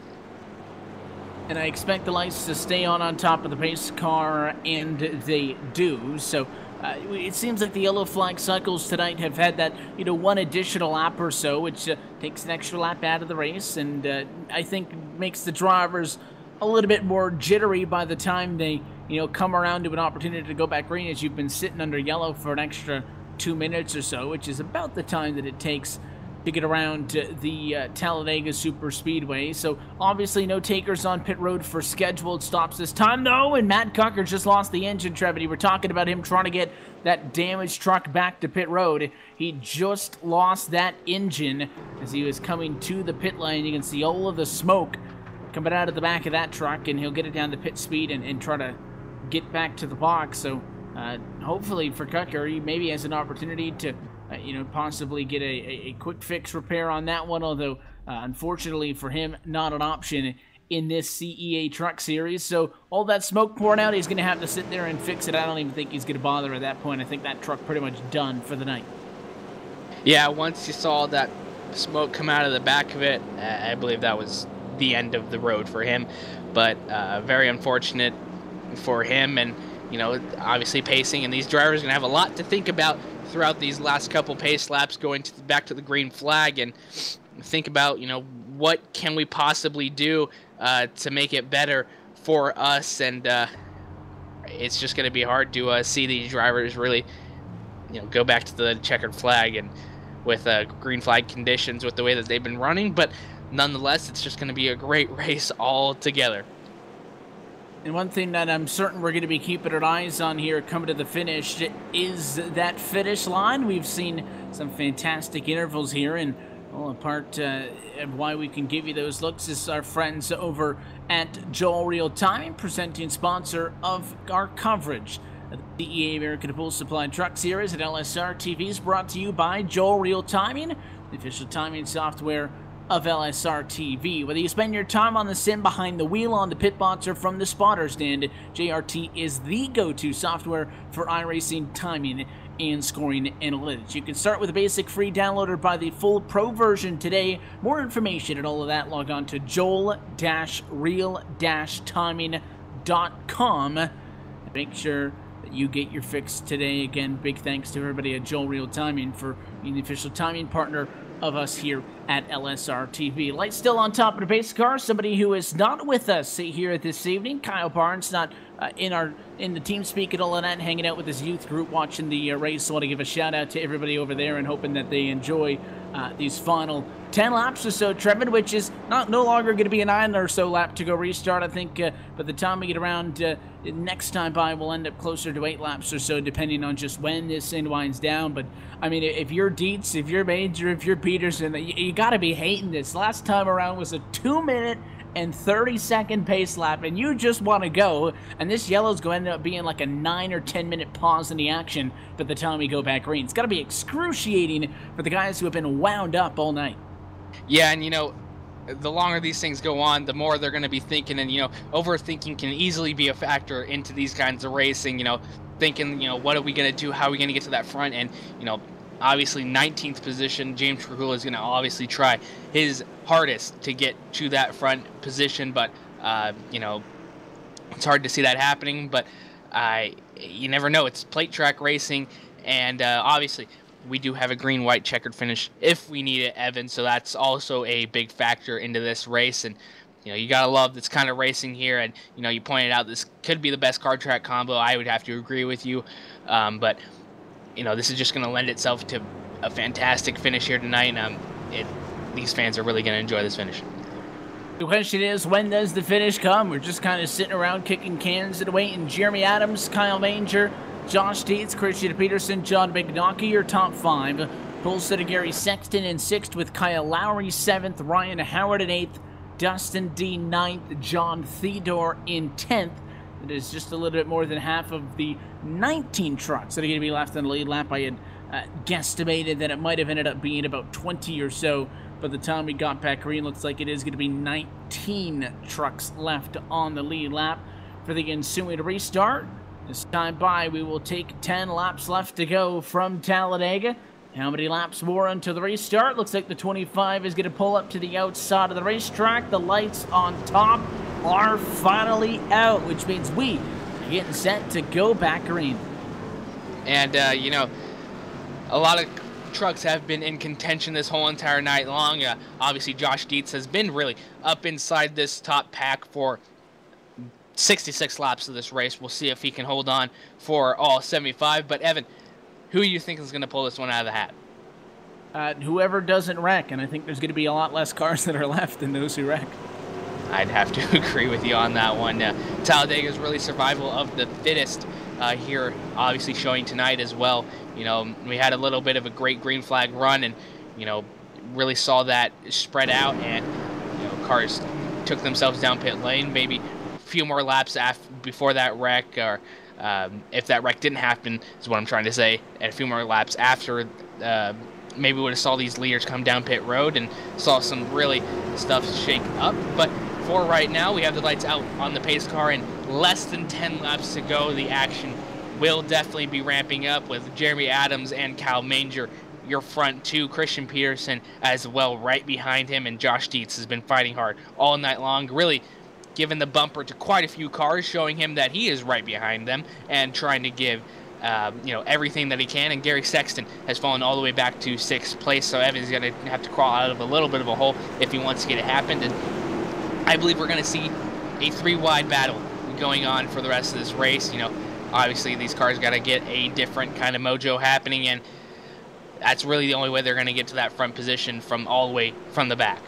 S1: And I expect the lights to stay on top of the pace car, and they do. So it seems like the yellow flag cycles tonight have had that, you know, one additional lap or so, which takes an extra lap out of the race, and I think makes the drivers a little bit more jittery by the time they, you know, come around to an opportunity to go back green, as you've been sitting under yellow for an extra 2 minutes or so, which is about the time that it takes to get around the Talladega Super Speedway. So obviously no takers on pit road for scheduled stops this time, though, and Matt Cucker just lost the engine, Trevor. We're talking about him trying to get that damaged truck back to pit road. He just lost that engine as he was coming to the pit lane. You can see all of the smoke coming out of the back of that truck, and he'll get it down to pit speed and try to get back to the box. So hopefully for Cucker, he maybe has an opportunity to you know, possibly get a quick fix repair on that one, although unfortunately for him, not an option in this CEA truck series. So all that smoke pouring out, he's going to have to sit there and fix it. I don't even think he's going to bother at that point. I think that truck pretty much done for the night.
S2: Yeah, once you saw that smoke come out of the back of it, I believe that was the end of the road for him. But very unfortunate for him, and you know, obviously pacing, and these drivers are going to have a lot to think about throughout these last couple pace laps going back to the green flag, and think about, you know, what can we possibly do to make it better for us. And it's just going to be hard to see these drivers really, you know, go back to the checkered flag and with green flag conditions with the way that they've been running. But nonetheless, it's just going to be a great race altogether.
S1: And one thing that I'm certain we're going to be keeping our eyes on here coming to the finish is that finish line. We've seen some fantastic intervals here, and well, a part of why we can give you those looks is our friends over at Joel Real Time, presenting sponsor of our coverage. The DEA American Pool Supply Truck Series at LSRTV is brought to you by Joel Real Timing, the official timing software of LSRTV. Whether you spend your time on the sim, behind the wheel, on the pit box, or from the spotter stand, JRT is the go-to software for iRacing timing and scoring analytics. You can start with a basic free download or buy the full pro version today. More information and all of that, log on to joel-real-timing.com. Make sure that you get your fix today. Again, big thanks to everybody at Joel Real Timing for being the official timing partner of us here at LSRTV. Lights still on top of the pace car. Somebody who is not with us here this evening, Kyle Barnes, not in the team speak and all of that, hanging out with his youth group watching the race. So I want to give a shout out to everybody over there and hoping that they enjoy these final 10 laps or so, Trevin, which is no longer going to be a 9 or so lap to go restart. I think by the time we get around next time by, we'll end up closer to 8 laps or so, depending on just when this thing winds down. But I mean, if you're Dietz, if you're Major, if you're Peterson, you got to be hating this. Last time around was a 2-minute and 30-second pace lap, and you just want to go, and this yellow's going to end up being like a 9 or 10-minute pause in the action by the time we go back green. It's got to be excruciating for the guys who have been wound up all night.
S2: Yeah, and you know, the longer these things go on, the more they're going to be thinking, and overthinking can easily be a factor into these kinds of racing. Thinking, what are we going to do? How are we going to get to that front? And obviously 19th position, James Trujillo is going to obviously try his hardest to get to that front position, but it's hard to see that happening. But you never know. It's plate track racing, and obviously we do have a green-white checkered finish if we need it, Evan. So that's also a big factor into this race. And you gotta love this kind of racing here. And you pointed out this could be the best car track combo. I would have to agree with you. But this is just going to lend itself to a fantastic finish here tonight. These fans are really going to enjoy this finish.
S1: The question is, when does the finish come? We're just kind of sitting around kicking cans and waiting. Jeremy Adams, Kyle Manger, Josh Dietz, Christian Peterson, John McNaughey, your top 5. Pole sitter Gary Sexton in 6th with Kyle Lowry 7th, Ryan Howard in 8th, Dustin D 9th, John Theodore in 10th. It is just a little bit more than half of the 19 trucks that are going to be left on the lead lap. I had guesstimated that it might have ended up being about 20 or so. By the time we got back green, looks like it is going to be 19 trucks left on the lead lap for the ensuing restart. This time by, we will take 10 laps left to go from Talladega. How many laps more until the restart? Looks like the 25 is going to pull up to the outside of the racetrack. The lights on top are finally out, which means we are getting set to go back green.
S2: And, a lot of trucks have been in contention this whole entire night long. Obviously, Josh Dietz has been really up inside this top pack for 66 laps of this race. We'll see if he can hold on for all 75. But, Evan, who do you think is going to pull this one out of the hat?
S1: Whoever doesn't wreck, and I think there's going to be a lot less cars that are left than those who wreck.
S2: I'd have to agree with you on that one. Talladega is really survival of the fittest here, obviously showing tonight as well. We had a little bit of a great green flag run, and really saw that spread out, and cars took themselves down pit lane. Maybe a few more laps before that wreck, or if that wreck didn't happen, is what I'm trying to say. And a few more laps after, maybe we would have saw these leaders come down pit road and saw some really stuff shake up. But for right now, we have the lights out on the pace car, and less than 10 laps to go. The action will definitely be ramping up with Jeremy Adams and Kyle Manger, your front two. Christian Peterson as well right behind him, and Josh Dietz has been fighting hard all night long, really giving the bumper to quite a few cars, showing him that he is right behind them and trying to give everything that he can. And Gary Sexton has fallen all the way back to 6th place, so Evan's going to have to crawl out of a little bit of a hole if he wants to get it happened. And I believe we're going to see a 3-wide battle going on for the rest of this race. Obviously these cars got to get a different kind of mojo happening, and that's really the only way they're going to get to that front position from all the way from the back.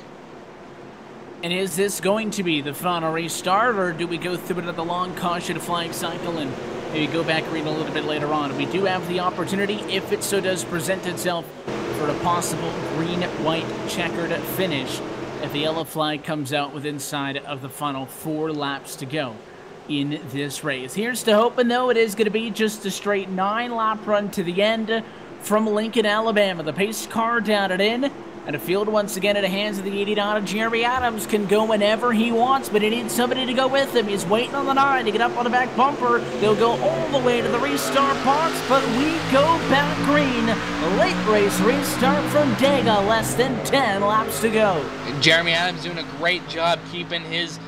S1: And is this going to be the final restart, or do we go through another long caution flag cycle and maybe go back green a little bit later on? We do have the opportunity, if it so does present itself, for a possible green-white checkered finish if the yellow flag comes out with inside of the final 4 laps to go in this race. Here's to hoping, though, it is going to be just a straight 9-lap run to the end from Lincoln, Alabama. The pace car down it in, and a field once again in the hands of the 89 of Jeremy Adams. Can go whenever he wants, but he needs somebody to go with him. He's waiting on the 9 to get up on the back bumper. They'll go all the way to the restart box, but we go back green. Late race restart from Dega, less than 10 laps to go.
S2: Jeremy Adams doing a great job keeping his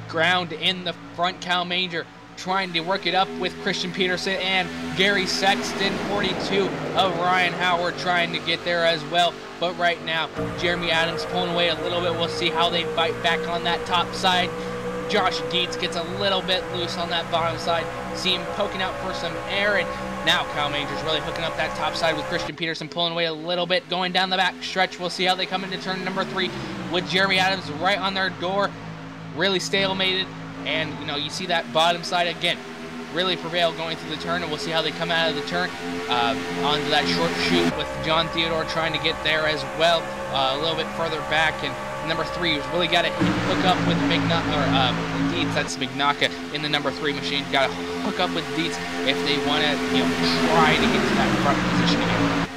S2: ground in the front. Kyle Manger trying to work it up with Christian Peterson, and Gary Sexton, 42 of Ryan Howard, trying to get there as well. But right now, Jeremy Adams pulling away a little bit. We'll see how they fight back on that top side. Josh Dietz gets a little bit loose on that bottom side. See him poking out for some air, and now Kyle Manger's really hooking up that top side with Christian Peterson pulling away a little bit, going down the back stretch. We'll see how they come into turn number 3 with Jeremy Adams right on their door. Really stalemated, and you see that bottom side again really prevail going through the turn, and we'll see how they come out of the turn onto that short chute with John Theodore trying to get there as well, a little bit further back. And number 3 who's really got to hook up with Dietz. That's McNaughey in the number 3 machine. Got to hook up with Dietz if they want to try to get to that front position again.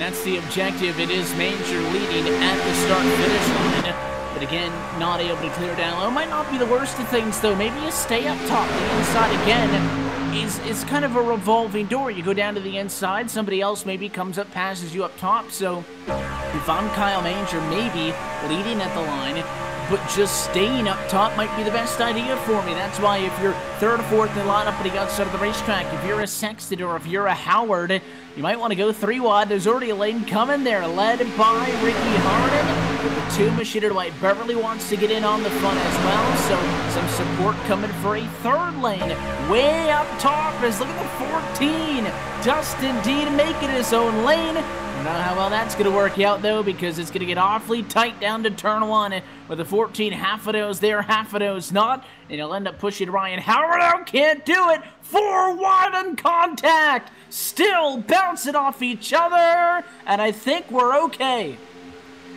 S1: That's the objective. It is Manger leading at the start-finish line. But again, not able to clear down low. Might not be the worst of things, though. Maybe you stay up top. The inside, again, is kind of a revolving door. You go down to the inside, somebody else maybe comes up, passes you up top. So if I'm Kyle Manger, maybe leading at the line, but just staying up top might be the best idea for me. That's why if you're third or fourth in the lineup on the outside of the racetrack, if you're a Sexton or if you're a Howard, you might want to go 3 wide. There's already a lane coming there, led by Ricky Harden. But the 2 machine to Dwight Beverly wants to get in on the front as well, so some support coming for a third lane. Way up top is, look at the 14. Dustin Dean making his own lane. I don't know how well that's going to work out, though, because it's going to get awfully tight down to turn 1 with the 14. Half of those there, half of those not. And he'll end up pushing Ryan Howard out. Can't do it. 4 wide on contact. Still bouncing off each other. And I think we're okay.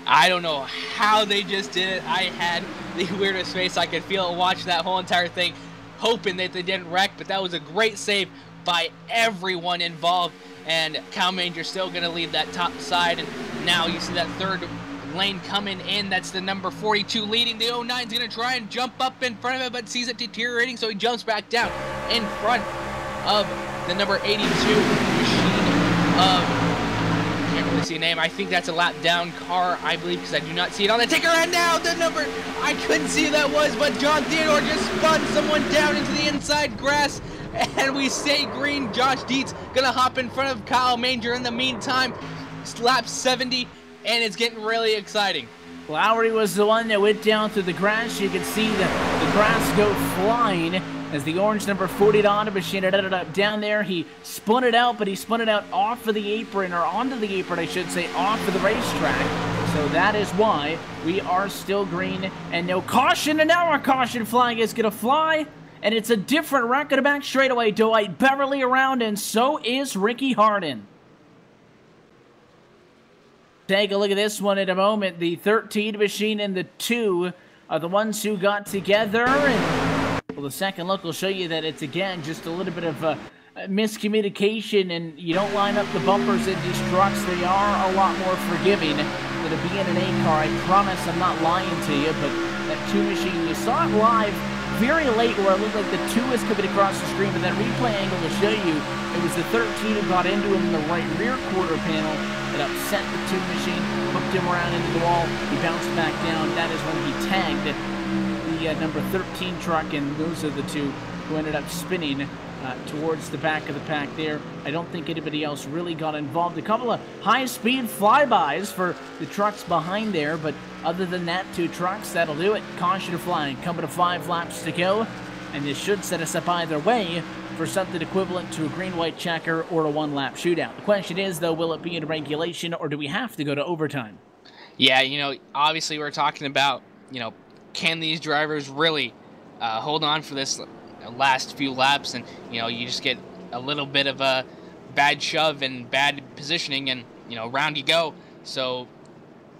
S2: I don't know how they just did it. I had the weirdest face. I could feel it watching that whole entire thing, hoping that they didn't wreck. But that was a great save by everyone involved. And Kyle Manger still going to lead that top side. And now you see that third lane coming in. That's the number 42 leading. The 09's going to try and jump up in front of it, but sees it deteriorating, so he jumps back down in front of the number 82 machine of, I can't really see a name. I think that's a lap down car, I believe, because I do not see it on the ticker. And now the number, I couldn't see who that was, but John Theodore just spun someone down into the inside grass. And we stay green. Josh Dietz gonna hop in front of Kyle Manger in the meantime. Lap 70, and it's getting really exciting.
S1: Lowry was the one that went down through the grass. You can see the grass go flying as the orange number 40 Honda machine ended up down there. He spun it out, but he spun it out off of the apron, or onto the apron, I should say, off of the racetrack. So that is why we are still green and no caution. And now our caution flag is gonna fly. And it's a different wreck at the back straightaway. Dwight Beverly around, and so is Ricky Harden. Take a look at this one in a moment. The 13 machine and the 2 are the ones who got together. And well, the second look will show you that it's, again, just a little bit of miscommunication, and you don't line up the bumpers in these trucks. They are a lot more forgiving than a B and an A car. I promise I'm not lying to you, but that 2 machine, you saw it live very late where it looked like the 2 was coming across the screen, but that replay angle to show you it was the 13 who got into him in the right rear quarter panel that upset the 2 machine, hooked him around into the wall. He bounced back down. That is when he tagged the number 13 truck, and those are the 2 who ended up spinning towards the back of the pack there. I don't think anybody else really got involved. A couple of high-speed flybys for the trucks behind there, but other than that, 2 trucks, that'll do it. Caution flying, coming to 5 laps to go, and this should set us up either way for something equivalent to a green-white checker or a 1-lap shootout. The question is, though, will it be in regulation, or do we have to go to overtime?
S2: Yeah, you know, obviously we're talking about, you know, can these drivers really hold on for this last few laps, and you know, you just get a little bit of a bad shove and bad positioning, and you know, round you go. So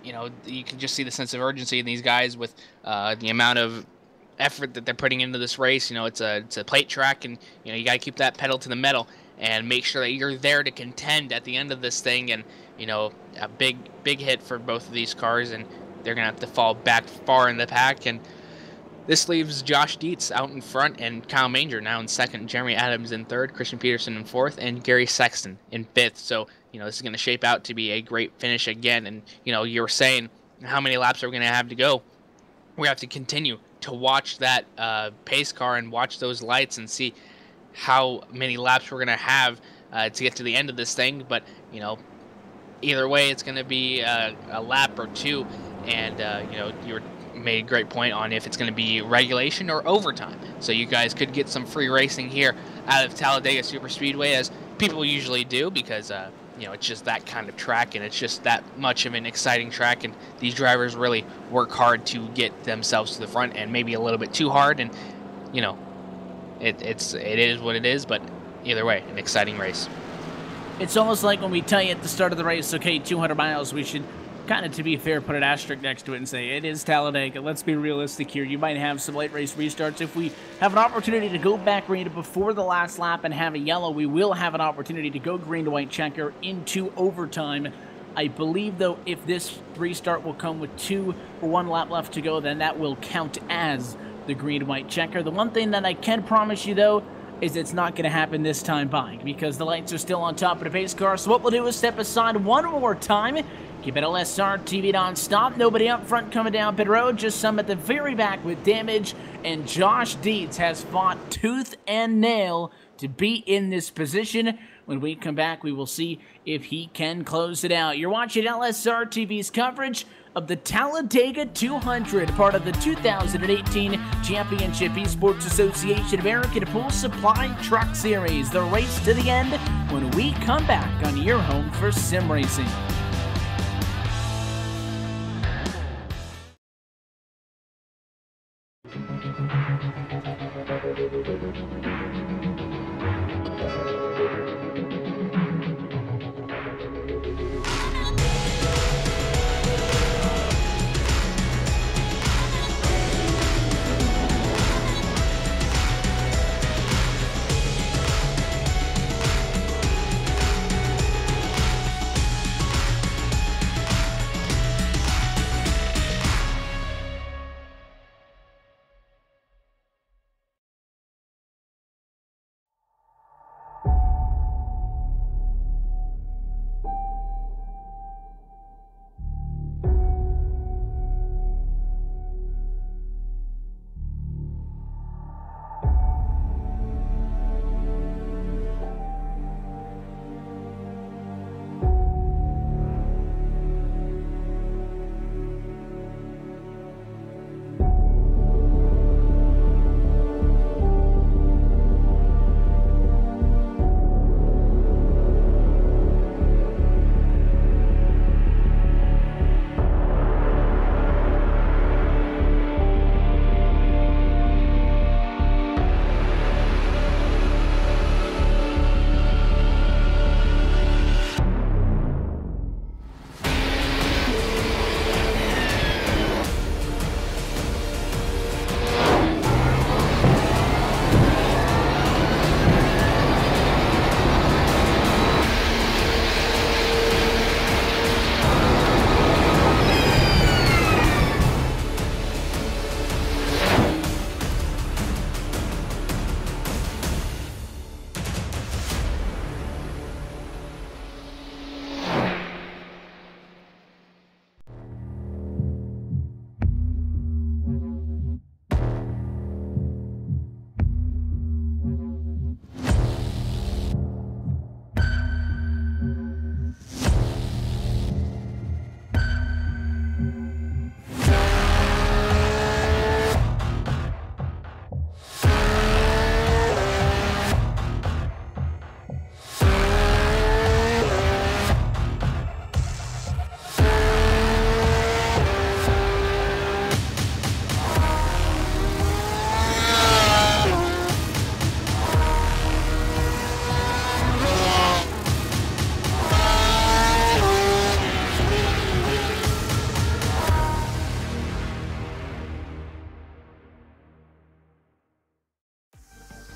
S2: you know, you can just see the sense of urgency in these guys with the amount of effort that they're putting into this race. You know, it's a plate track, and you know, you got to keep that pedal to the metal and make sure that you're there to contend at the end of this thing. And you know, a big hit for both of these cars, and they're gonna have to fall back far in the pack. And this leaves Josh Dietz out in front and Kyle Manger now in second, Jeremy Adams in third, Christian Peterson in fourth, and Gary Sexton in fifth. So, you know, this is going to shape out to be a great finish again. And, you know, you were saying how many laps are we going to have to go? We have to continue to watch that pace car and watch those lights and see how many laps we're going to have to get to the end of this thing. But, you know, either way, it's going to be a lap or 2. And, you know, you made a great point on if it's going to be regulation or overtime. So you guys could get some free racing here out of Talladega Superspeedway, as people usually do, because you know, it's just that kind of track, and it's just that much of an exciting track, and these drivers really work hard to get themselves to the front, and maybe a little bit too hard, and you know, it is what it is. But either way, an exciting race.
S1: It's almost like when we tell you at the start of the race, okay, 200 miles, we should kind of, to be fair, put an asterisk next to it and say, it is Talladega. Let's be realistic here. You might have some late race restarts. If we have an opportunity to go back green before the last lap and have a yellow, we will have an opportunity to go green to white checker into overtime. I believe, though, if this restart will come with 2 or 1 lap left to go, then that will count as the green-white checker. The one thing that I can promise you, though, is it's not going to happen this time by, because the lights are still on top of the pace car. So what we'll do is step aside one more time, keep it LSRTV non-stop. Nobody up front coming down pit road, just some at the very back with damage. And Josh Dietz has fought tooth and nail to be in this position. When we come back, we will see if he can close it out. You're watching LSRTV's coverage of the Talladega 200, part of the 2018 Championship Esports Association American Pool Supply Truck Series. The race to the end when we come back on your home for sim racing.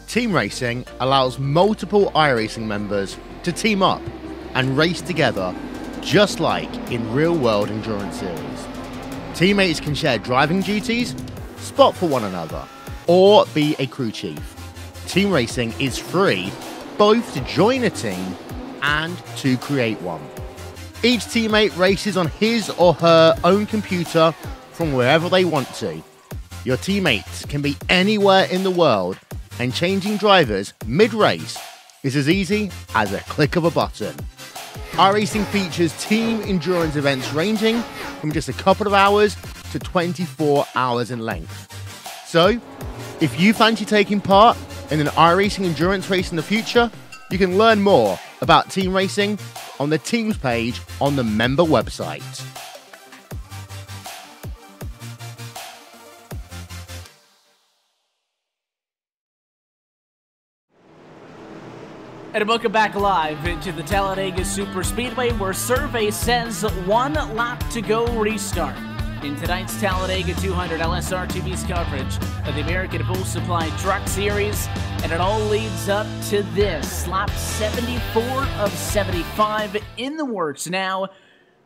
S3: Team racing allows multiple iRacing members to team up and race together, just like in real-world endurance series. Teammates can share driving duties, spot for one another, or be a crew chief. Team racing is free, both to join a team and to create one. Each teammate races on his or her own computer from wherever they want to. Your teammates can be anywhere in the world, and changing drivers mid-race is as easy as a click of a button. iRacing features team endurance events ranging from just a couple of hours to 24 hours in length. So, if you fancy taking part in an iRacing endurance race in the future, you can learn more about team racing on the teams page on the member website.
S1: And welcome back live into the Talladega Superspeedway, where survey says 1 lap to go restart. In tonight's Talladega 200, LSRTV's coverage of the American Pool Supply Truck Series, and it all leads up to this. Lap 74 of 75 in the works now.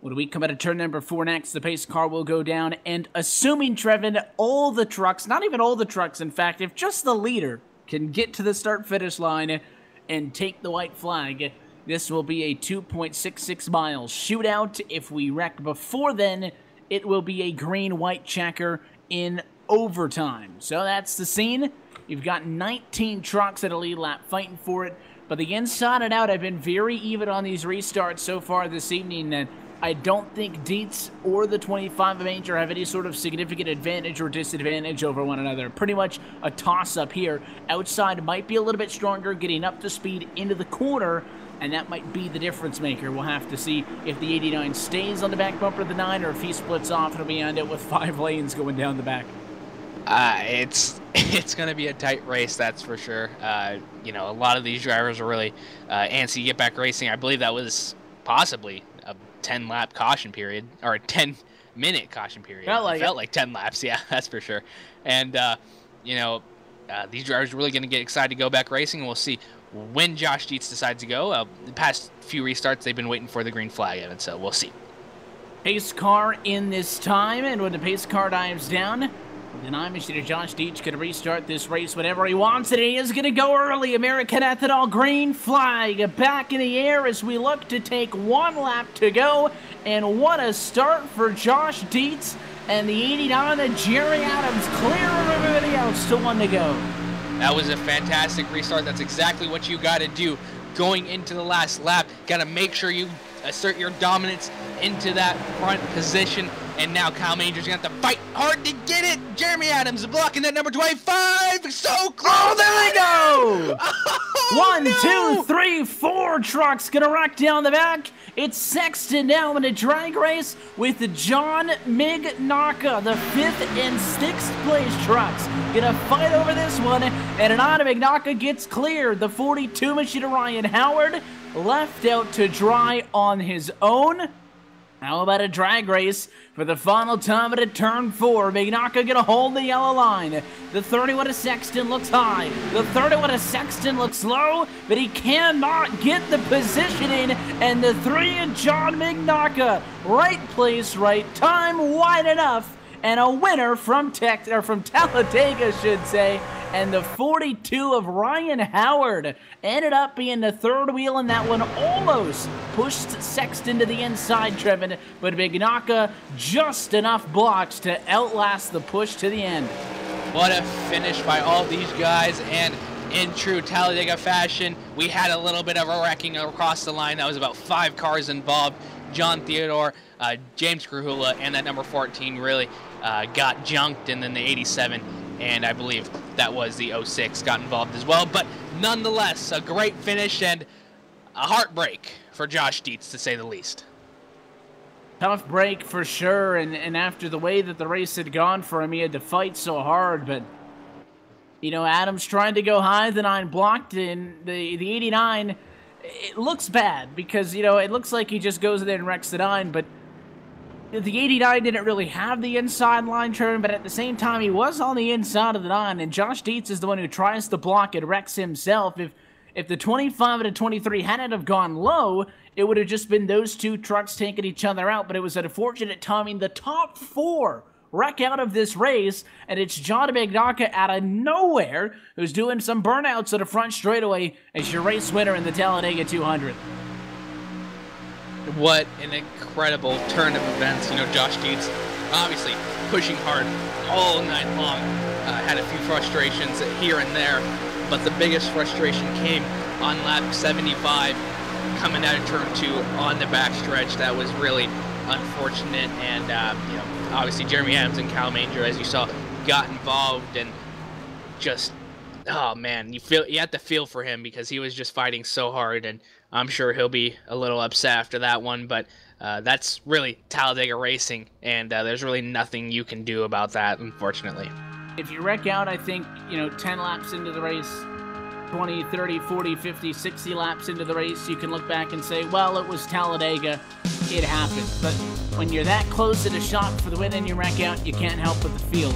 S1: When we come out of turn number 4 next, the pace car will go down, and assuming, Trevin, all the trucks, not even all the trucks, in fact, if just the leader can get to the start-finish line and take the white flag, this will be a 2.66 miles shootout. If we wreck before then, it will be a green-white checker in overtime. So that's the scene. You've got 19 trucks at a lead lap fighting for it, but the inside and out have been very even on these restarts so far this evening, and I don't think Dietz or the 25 Major have any sort of significant advantage or disadvantage over one another. Pretty much a toss-up here. Outside might be a little bit stronger, getting up to speed into the corner, and that might be the difference maker. We'll have to see if the 89 stays on the back bumper of the 9 or if he splits off and we end up with 5 lanes going down the back.
S2: It's going to be a tight race, that's for sure. You know, a lot of these drivers are really antsy to get back racing. I believe that was possibly a 10-lap caution period, or a 10-minute caution period. Felt like 10 laps, yeah, that's for sure. And, you know, these drivers are really going to get excited to go back racing, and we'll see when Josh Dietz decides to go. The past few restarts, they've been waiting for the green flag, Evan, so we'll see.
S1: Pace car in this time, and when the pace car dives down, the 9 machine Josh Dietz can restart this race whenever he wants it. He is going to go early. American Ethanol green flag back in the air as we look to take 1 lap to go. And what a start for Josh Dietz and the 89 and Jerry Adams clear of everybody else to 1 to go.
S2: That was a fantastic restart. That's exactly what you got to do going into the last lap. Got to make sure you assert your dominance into that front position. And now Kyle Major's going to have to fight hard to get it. Jeremy Adams blocking that number 25. So close.
S1: Oh, there we go.
S2: Oh,
S1: 1, 2, 3, 4 trucks going to rock down the back. It's Sexton now in a drag race with John Mignacca, the 5th and 6th place trucks. Going to fight over this one. And Anana Mignacca gets clear. The 42 machine Ryan Howard left out to dry on his own. How about a drag race for the final time at a turn 4? Mignacca gonna hold the yellow line. The 31 of Sexton looks high. The 31 of Sexton looks low, but he cannot get the positioning. And the 3 of John Mignacca, right place, right time, wide enough, and a winner from Talladega, should say. And the 42 of Ryan Howard ended up being the 3rd wheel in that one. Almost pushed Sexton to the inside, Trevin, but Mignacca just enough blocks to outlast the push to the end.
S2: What a finish by all these guys, and in true Talladega fashion, we had a little bit of a wrecking across the line. That was about 5 cars involved. John Theodore, James Krahula, and that number 14 really got junked, and then the 87. And I believe that was the 06 got involved as well. But nonetheless, a great finish and a heartbreak for Josh Dietz, to say the least.
S1: Tough break for sure, and after the way that the race had gone for him, he had to fight so hard. But, you know, Adams trying to go high, the 9 blocked, and the 89, it looks bad because, you know, it looks like he just goes in there and wrecks the 9, but the 89 didn't really have the inside line turn, but at the same time, he was on the inside of the 9, and Josh Dietz is the one who tries to block and wrecks himself. If the 25 and the 23 hadn't have gone low, it would have just been those 2 trucks taking each other out, but it was unfortunate timing. The top 4 wreck out of this race, and it's John Mignacca out of nowhere who's doing some burnouts at the front straightaway as your race winner in the Talladega 200.
S2: What an incredible turn of events. You know, Josh Dietz obviously pushing hard all night long. Had a few frustrations here and there, but the biggest frustration came on lap 75, coming out of turn 2 on the backstretch. That was really unfortunate, and you know, obviously Jeremy Adams and Kyle Major, as you saw, got involved, and just, oh man, you have to feel for him because he was just fighting so hard, and I'm sure he'll be a little upset after that one, but that's really Talladega racing, and there's really nothing you can do about that, unfortunately.
S1: If you wreck out, I think, you know, 10 laps into the race, 20, 30, 40, 50, 60 laps into the race, you can look back and say, well, it was Talladega, it happened. But when you're that close at a shot for the win and you wreck out, you can't help but feel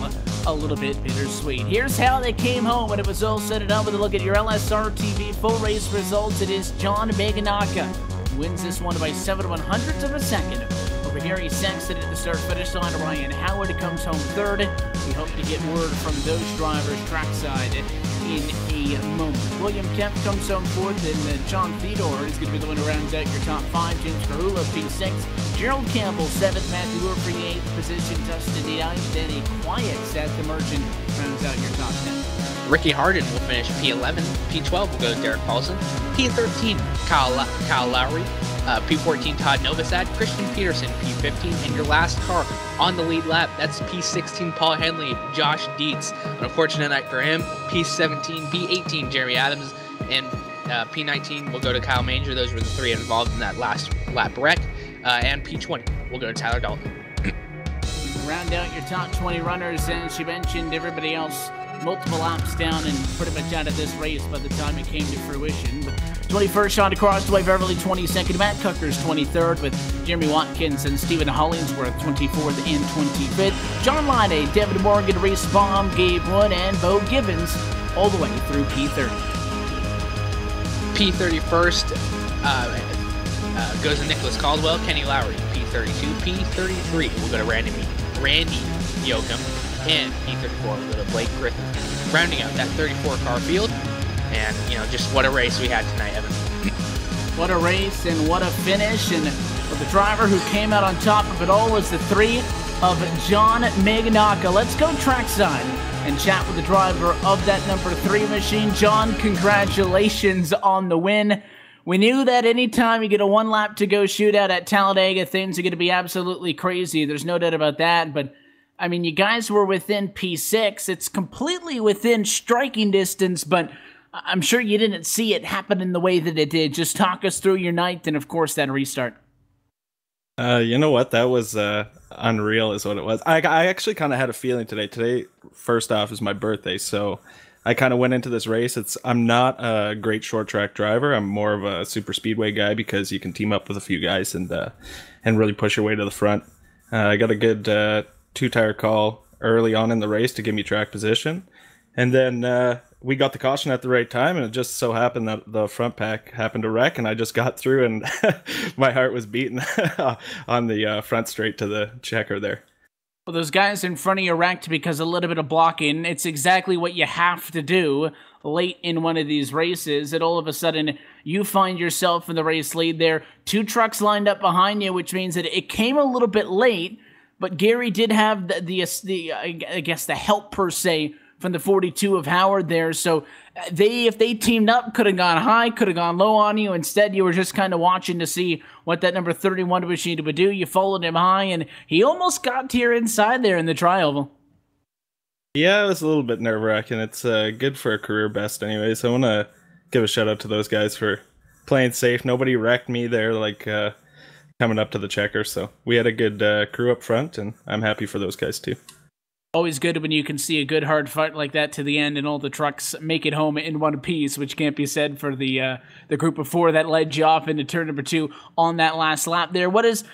S1: a little bit bittersweet. Here's how they came home when it was all said and done with a look at your LSRTV full race results. It is John Mignacca who wins this one by 7/100ths of a second for Harry Sexton at the start-finish line. Ryan Howard comes home third. We hope to get word from those drivers trackside in a moment. William Kemp comes home fourth, and John Theodore is going to be the one who rounds out your top five. James Carhula, P6. Gerald Campbell, seventh. Matthew Urfrey, eighth position. Dustin the ninth. And a quiet Seth the Merchant rounds out your top 10.
S2: Ricky Harden will finish P11. P12 will go to Derek Paulson. P13, Kyle Lowry. P14, Todd Novosad. Christian Peterson, P15. And your last car on the lead lap, that's P16, Paul Henley, Josh Dietz. An unfortunate night for him. P17, P18, Jeremy Adams. And P19 will go to Kyle Manger. Those were the three involved in that last lap wreck. And P20 will go to Tyler Dalton.
S1: Round out your top 20 runners, and she mentioned everybody else multiple laps down and pretty much out of this race by the time it came to fruition. But 21st, Sean DeCross, Dwight Beverly 22nd, Matt Cuckers 23rd, with Jeremy Watkins and Stephen Hollingsworth 24th and 25th. John Line, Devin Morgan, Reese Baum, Gabe Wood, and Bo Gibbons all the way through P30.
S2: P31st goes to Nicholas Caldwell, Kenny Lowry. P32, P33 will go to Randy Yoakum, and P34 will go to Blake Griffin. Rounding out that 34-car field, and, just what a race we had tonight, Evan.
S1: What a race and what a finish, and the driver who came out on top of it all was the three of John Magnaka. Let's go trackside and chat with the driver of that number 3 machine. John, congratulations on the win. We knew that anytime you get a one-lap-to-go shootout at Talladega, things are going to be absolutely crazy. There's no doubt about that. But, I mean, you guys were within P6. It's completely within striking distance, but I'm sure you didn't see it happen in the way that it did. Just talk us through your night and, of course, that restart.
S4: You know what? That was unreal is what it was. I actually kind of had a feeling today. Today, first off, is my birthday, so I kind of went into this race. I'm not a great short track driver. I'm more of a super speedway guy because you can team up with a few guys and really push your way to the front. I got a good 2-tire call early on in the race to give me track position. And then we got the caution at the right time, and it just so happened that the front pack happened to wreck, and I just got through, and my heart was beating on the front straight to the checker there.
S1: Well, those guys in front of you wrecked because a little bit of blocking. It's exactly what you have to do late in one of these races. And all of a sudden, you find yourself in the race lead there. 2 trucks lined up behind you, which means that it came a little bit late. But Gary did have the help per se from the 42 of Howard there. So if they teamed up, could have gone high, could have gone low on you. Instead, you were just kind of watching to see what that number 31 machine would do. You followed him high, and he almost got to your inside there in the tri-oval.
S4: Yeah, it was a little bit nerve-wracking. It's good for a career best anyways. I want to give a shout-out to those guys for playing safe. Nobody wrecked me there coming up to the checker. So we had a good crew up front, and I'm happy for those guys too.
S1: Always good when you can see a good hard fight like that to the end and all the trucks make it home in one piece, which can't be said for the group of 4 that led you off into turn number 2 on that last lap there. What is,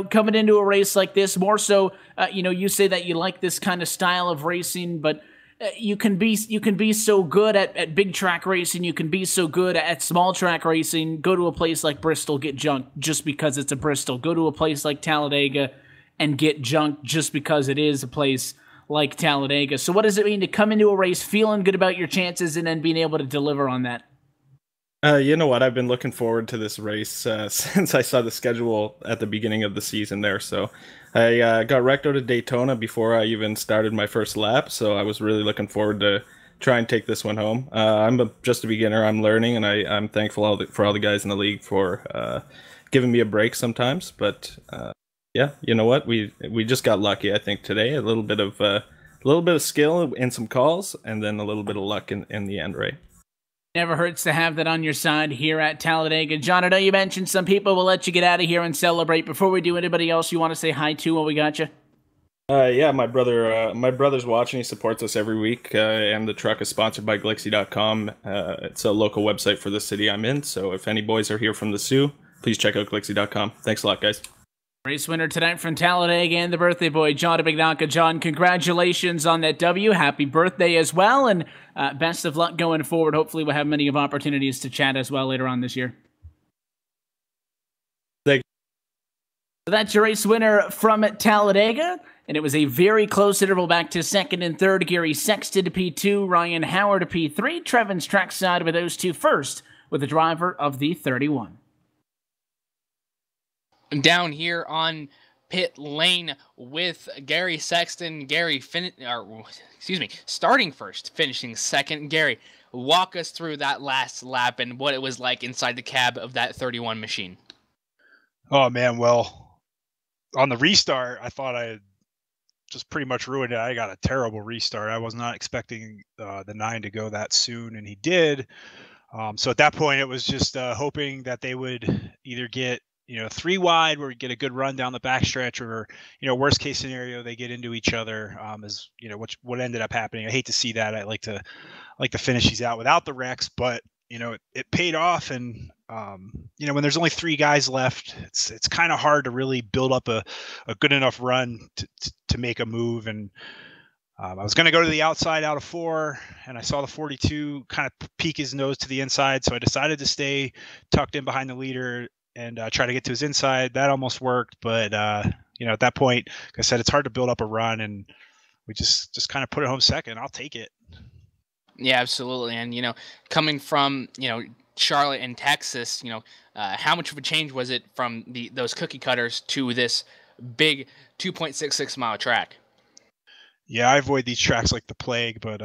S1: coming into a race like this, more so, you say that you like this kind of style of racing, but you can be so good at big track racing, you can be so good at small track racing. Go to a place like Bristol, get junked just because it's a Bristol. Go to a place like Talladega and get junked just because it is a place like Talladega. So what does it mean to come into a race feeling good about your chances and then being able to deliver on that?
S4: You know what? I've been looking forward to this race since I saw the schedule at the beginning of the season there. So I got wrecked out of Daytona before I even started my first lap. So I was really looking forward to try and take this one home. I'm just a beginner. I'm learning, and I'm thankful for all the guys in the league for giving me a break sometimes. But yeah, you know what? We just got lucky, I think, today. A little bit of skill in some calls, and then a little bit of luck in the end, right?
S1: Never hurts to have that on your side here at Talladega. John, I know you mentioned some people. We'll let you get out of here and celebrate. Before we do, anybody else you want to say hi to while we got you?
S4: Yeah, my brother's watching. He supports us every week, and the truck is sponsored by Glixie.com. It's a local website for the city I'm in, so if any boys are here from the Sioux, please check out Glixie.com. Thanks a lot, guys.
S1: Race winner tonight from Talladega and the birthday boy, John Magnaka. John, congratulations on that W. Happy birthday as well, and best of luck going forward. Hopefully we'll have many of opportunities to chat as well later on this year. So that's your race winner from Talladega. And it was a very close interval back to second and third. Gary Sexton to P2, Ryan Howard to P3. Trevin's trackside with those two first with the driver of the 31.
S2: Down here on pit lane with Gary Sexton. Starting first, finishing second. Gary, walk us through that last lap and what it was like inside the cab of that 31 machine.
S5: Oh, man, well, on the restart, I thought I had just pretty much ruined it. I got a terrible restart. I was not expecting the 9 to go that soon, and he did. So at that point, it was just hoping that they would either get 3 wide where we get a good run down the backstretch, or worst case scenario they get into each other. Is what ended up happening. I hate to see that. I like to finish these out without the wrecks, but it paid off. And when there's only 3 guys left, it's kind of hard to really build up a good enough run to make a move. And I was going to go to the outside out of 4, and I saw the 42 kind of peek his nose to the inside, so I decided to stay tucked in behind the leader and try to get to his inside. That almost worked, but at that point, like I said, it's hard to build up a run, and we just kind of put it home second. I'll take it.
S2: Yeah, absolutely. And coming from Charlotte and Texas, how much of a change was it from those cookie cutters to this big 2.66 mile track?
S5: Yeah, I avoid these tracks like the plague, but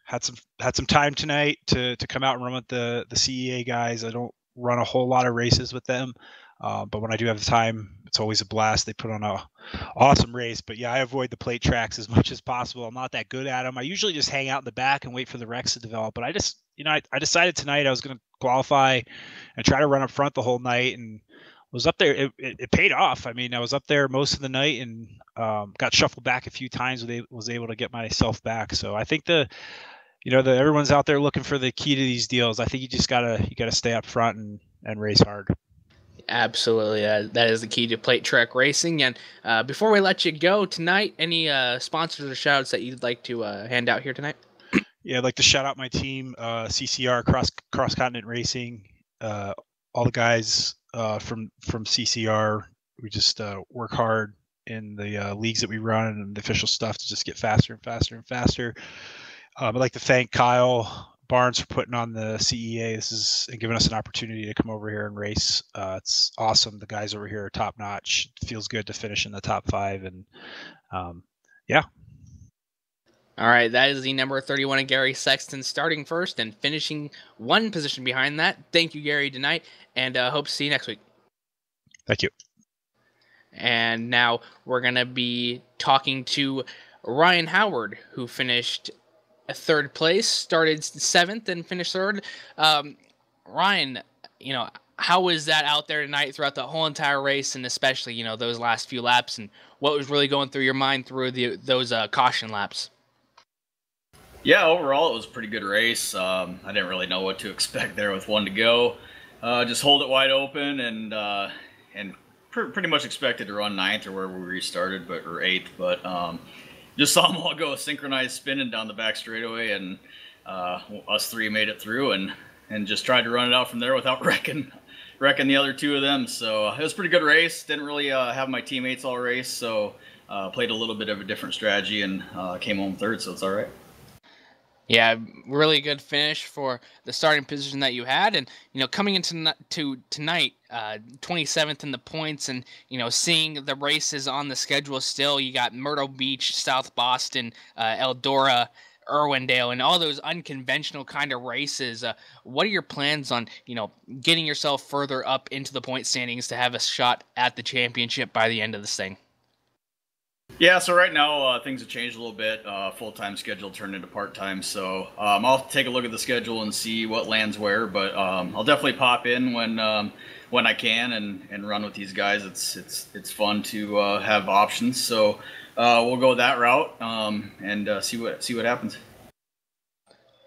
S5: had some time tonight to come out and run with the CEA guys. I don't run a whole lot of races with them, but when I do have the time, it's always a blast. They put on a awesome race. But yeah, I avoid the plate tracks as much as possible. I'm not that good at them. I usually just hang out in the back and wait for the wrecks to develop. But I just, I decided tonight I was going to qualify and try to run up front the whole night, and was up there. It paid off. I mean, I was up there most of the night and got shuffled back a few times. Was able to get myself back. So I think everyone's out there looking for the key to these deals. I think you gotta stay up front and race hard.
S2: Absolutely, that is the key to plate track racing. And before we let you go tonight, any sponsors or shout-outs that you'd like to hand out here tonight?
S5: Yeah, I'd like to shout out my team, CCR, Cross Continent Racing, all the guys from CCR. We just work hard in the leagues that we run and the official stuff to just get faster and faster and faster. I'd like to thank Kyle Barnes for putting on the CEA. And giving us an opportunity to come over here and race. It's awesome. The guys over here are top notch. It feels good to finish in the top 5, and yeah.
S2: All right, that is the number 31 of Gary Sexton, starting first and finishing 1 position behind that. Thank you, Gary, tonight, and hope to see you next week.
S5: Thank you.
S2: And now we're going to be talking to Ryan Howard, who finished 3rd place, started 7th, and finished 3rd. Ryan, how was that out there tonight throughout the whole entire race, and especially, those last few laps, and what was really going through your mind through those caution laps?
S6: Yeah, overall it was a pretty good race. I didn't really know what to expect there with 1 to go. Just hold it wide open, and pretty much expected to run 9th or wherever we restarted, or 8th, but just saw them all go synchronized spinning down the back straightaway, and us 3 made it through, and just tried to run it out from there without wrecking the other 2 of them. So it was a pretty good race. Didn't really have my teammates all race, so played a little bit of a different strategy and came home 3rd, so it's all right.
S2: Yeah, really good finish for the starting position that you had, and coming into tonight, 27th in the points, and seeing the races on the schedule still. You got Myrtle Beach, South Boston, Eldora, Irwindale, and all those unconventional kind of races. What are your plans on getting yourself further up into the point standings to have a shot at the championship by the end of this thing?
S6: Yeah, so right now things have changed a little bit. Full-time schedule turned into part-time, so I'll take a look at the schedule and see what lands where. But I'll definitely pop in when I can and run with these guys. It's fun to have options, so we'll go that route and see what happens.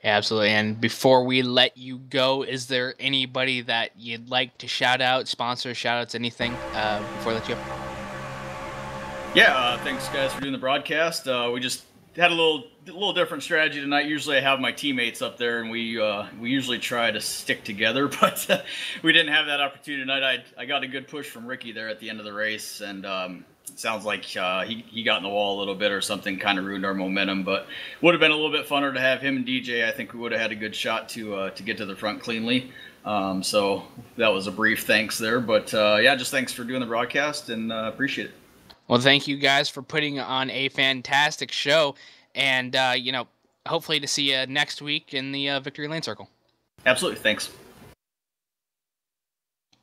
S2: Yeah, absolutely. And before we let you go, is there anybody that you'd like to shout out, sponsor, shout-outs, anything before I let you go?
S6: Yeah, thanks guys for doing the broadcast. We just had a little different strategy tonight. Usually I have my teammates up there, and we usually try to stick together, but we didn't have that opportunity tonight. I got a good push from Ricky there at the end of the race, and it sounds like he got in the wall a little bit or something, kind of ruined our momentum. But would have been a little bit funner to have him and DJ. I think we would have had a good shot to get to the front cleanly. So that was a brief thanks there, but yeah, just thanks for doing the broadcast, and appreciate it.
S2: Well, thank you guys for putting on a fantastic show, and hopefully to see you next week in the Victory Lane Circle.
S6: Absolutely, thanks.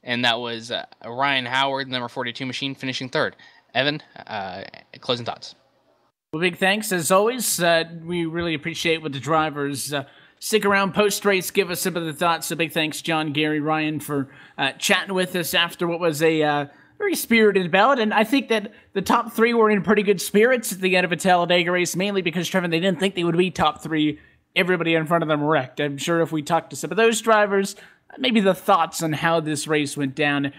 S2: And that was Ryan Howard, number 42 machine, finishing third. Evan, closing thoughts.
S1: Well, big thanks as always. We really appreciate what the drivers stick around post-race, give us some of the thoughts. So big thanks, John, Gary, Ryan, for chatting with us after what was a very spirited bout. And I think that the top three were in pretty good spirits at the end of a Talladega race, mainly because, Trevor, they didn't think they would be top three. Everybody in front of them wrecked. I'm sure if we talked to some of those drivers, maybe the thoughts on how this race went down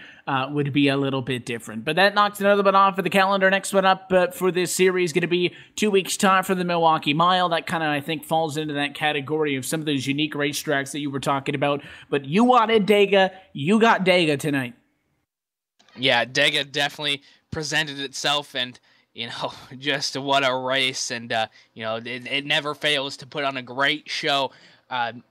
S1: would be a little bit different. But that knocks another one off of the calendar. Next one up for this series going to be 2 weeks' time for the Milwaukee Mile. That kind of, I think, falls into that category of some of those unique racetracks that you were talking about. But you wanted Dega. You got Dega tonight.
S2: Yeah, Dega definitely presented itself, and just what a race. And it never fails to put on a great show.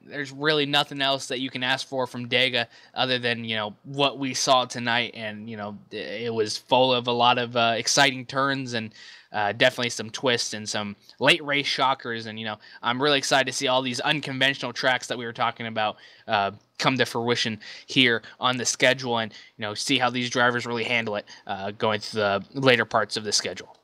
S2: There's really nothing else that you can ask for from Dega other than, what we saw tonight. And, it was full of a lot of exciting turns and definitely some twists and some late race shockers. And, I'm really excited to see all these unconventional tracks that we were talking about come to fruition here on the schedule, and, see how these drivers really handle it going through the later parts of the schedule.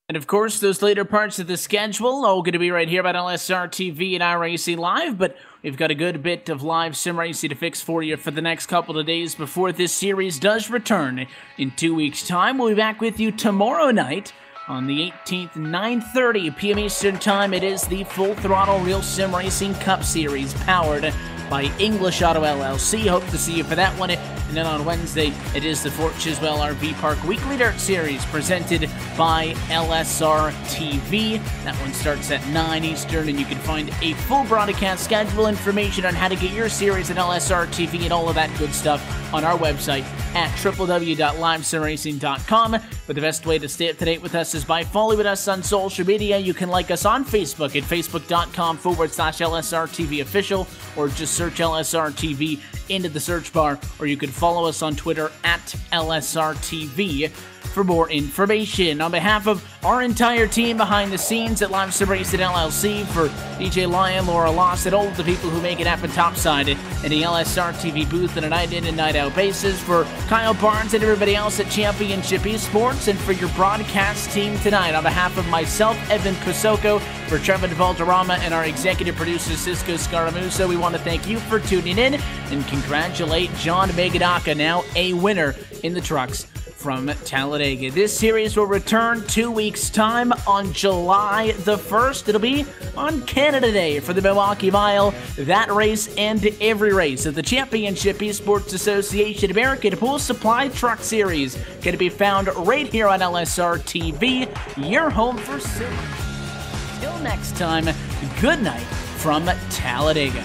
S1: And of course, those later parts of the schedule all going to be right here about LSRTV and iRacing Live, but we've got a good bit of live sim racing to fix for you for the next couple of days before this series does return in 2 weeks' time. We'll be back with you tomorrow night on the 18th, 9:30 p.m. Eastern Time. It is the Full Throttle Real Sim Racing Cup Series powered by English Auto LLC. Hope to see you for that one. And then on Wednesday, it is the Fort Chiswell RV Park Weekly Dirt Series presented by LSRTV. That one starts at 9 Eastern, and you can find a full broadcast schedule, information on how to get your series at LSRTV, and all of that good stuff on our website at www.livesimracing.com. But the best way to stay up to date with us is by following us on social media. You can like us on Facebook at facebook.com/LSRTV official, or just search LSRTV into the search bar, or you can follow us on Twitter at LSRTV for more information. On behalf of our entire team behind the scenes at Live Sim Racing LLC, for DJ Lyon, Laura Lawson, all of the people who make it happen topside in the LSRTV booth on a night in and night out basis, for Kyle Barnes and everybody else at Championship Esports, and for your broadcast team tonight, on behalf of myself, Evan Kosoko, for Trevor Valderrama, and our executive producer, Cisco Scaramuso, we want to thank you for tuning in and congratulate John Megadaka, now a winner in the trucks from Talladega. This series will return 2 weeks' time on July the 1st. It'll be on Canada Day for the Milwaukee Mile. That race and every race of the Championship Esports Association American Pool Supply Truck Series can be found right here on LSRTV, your home for sim. Till next time, good night from Talladega.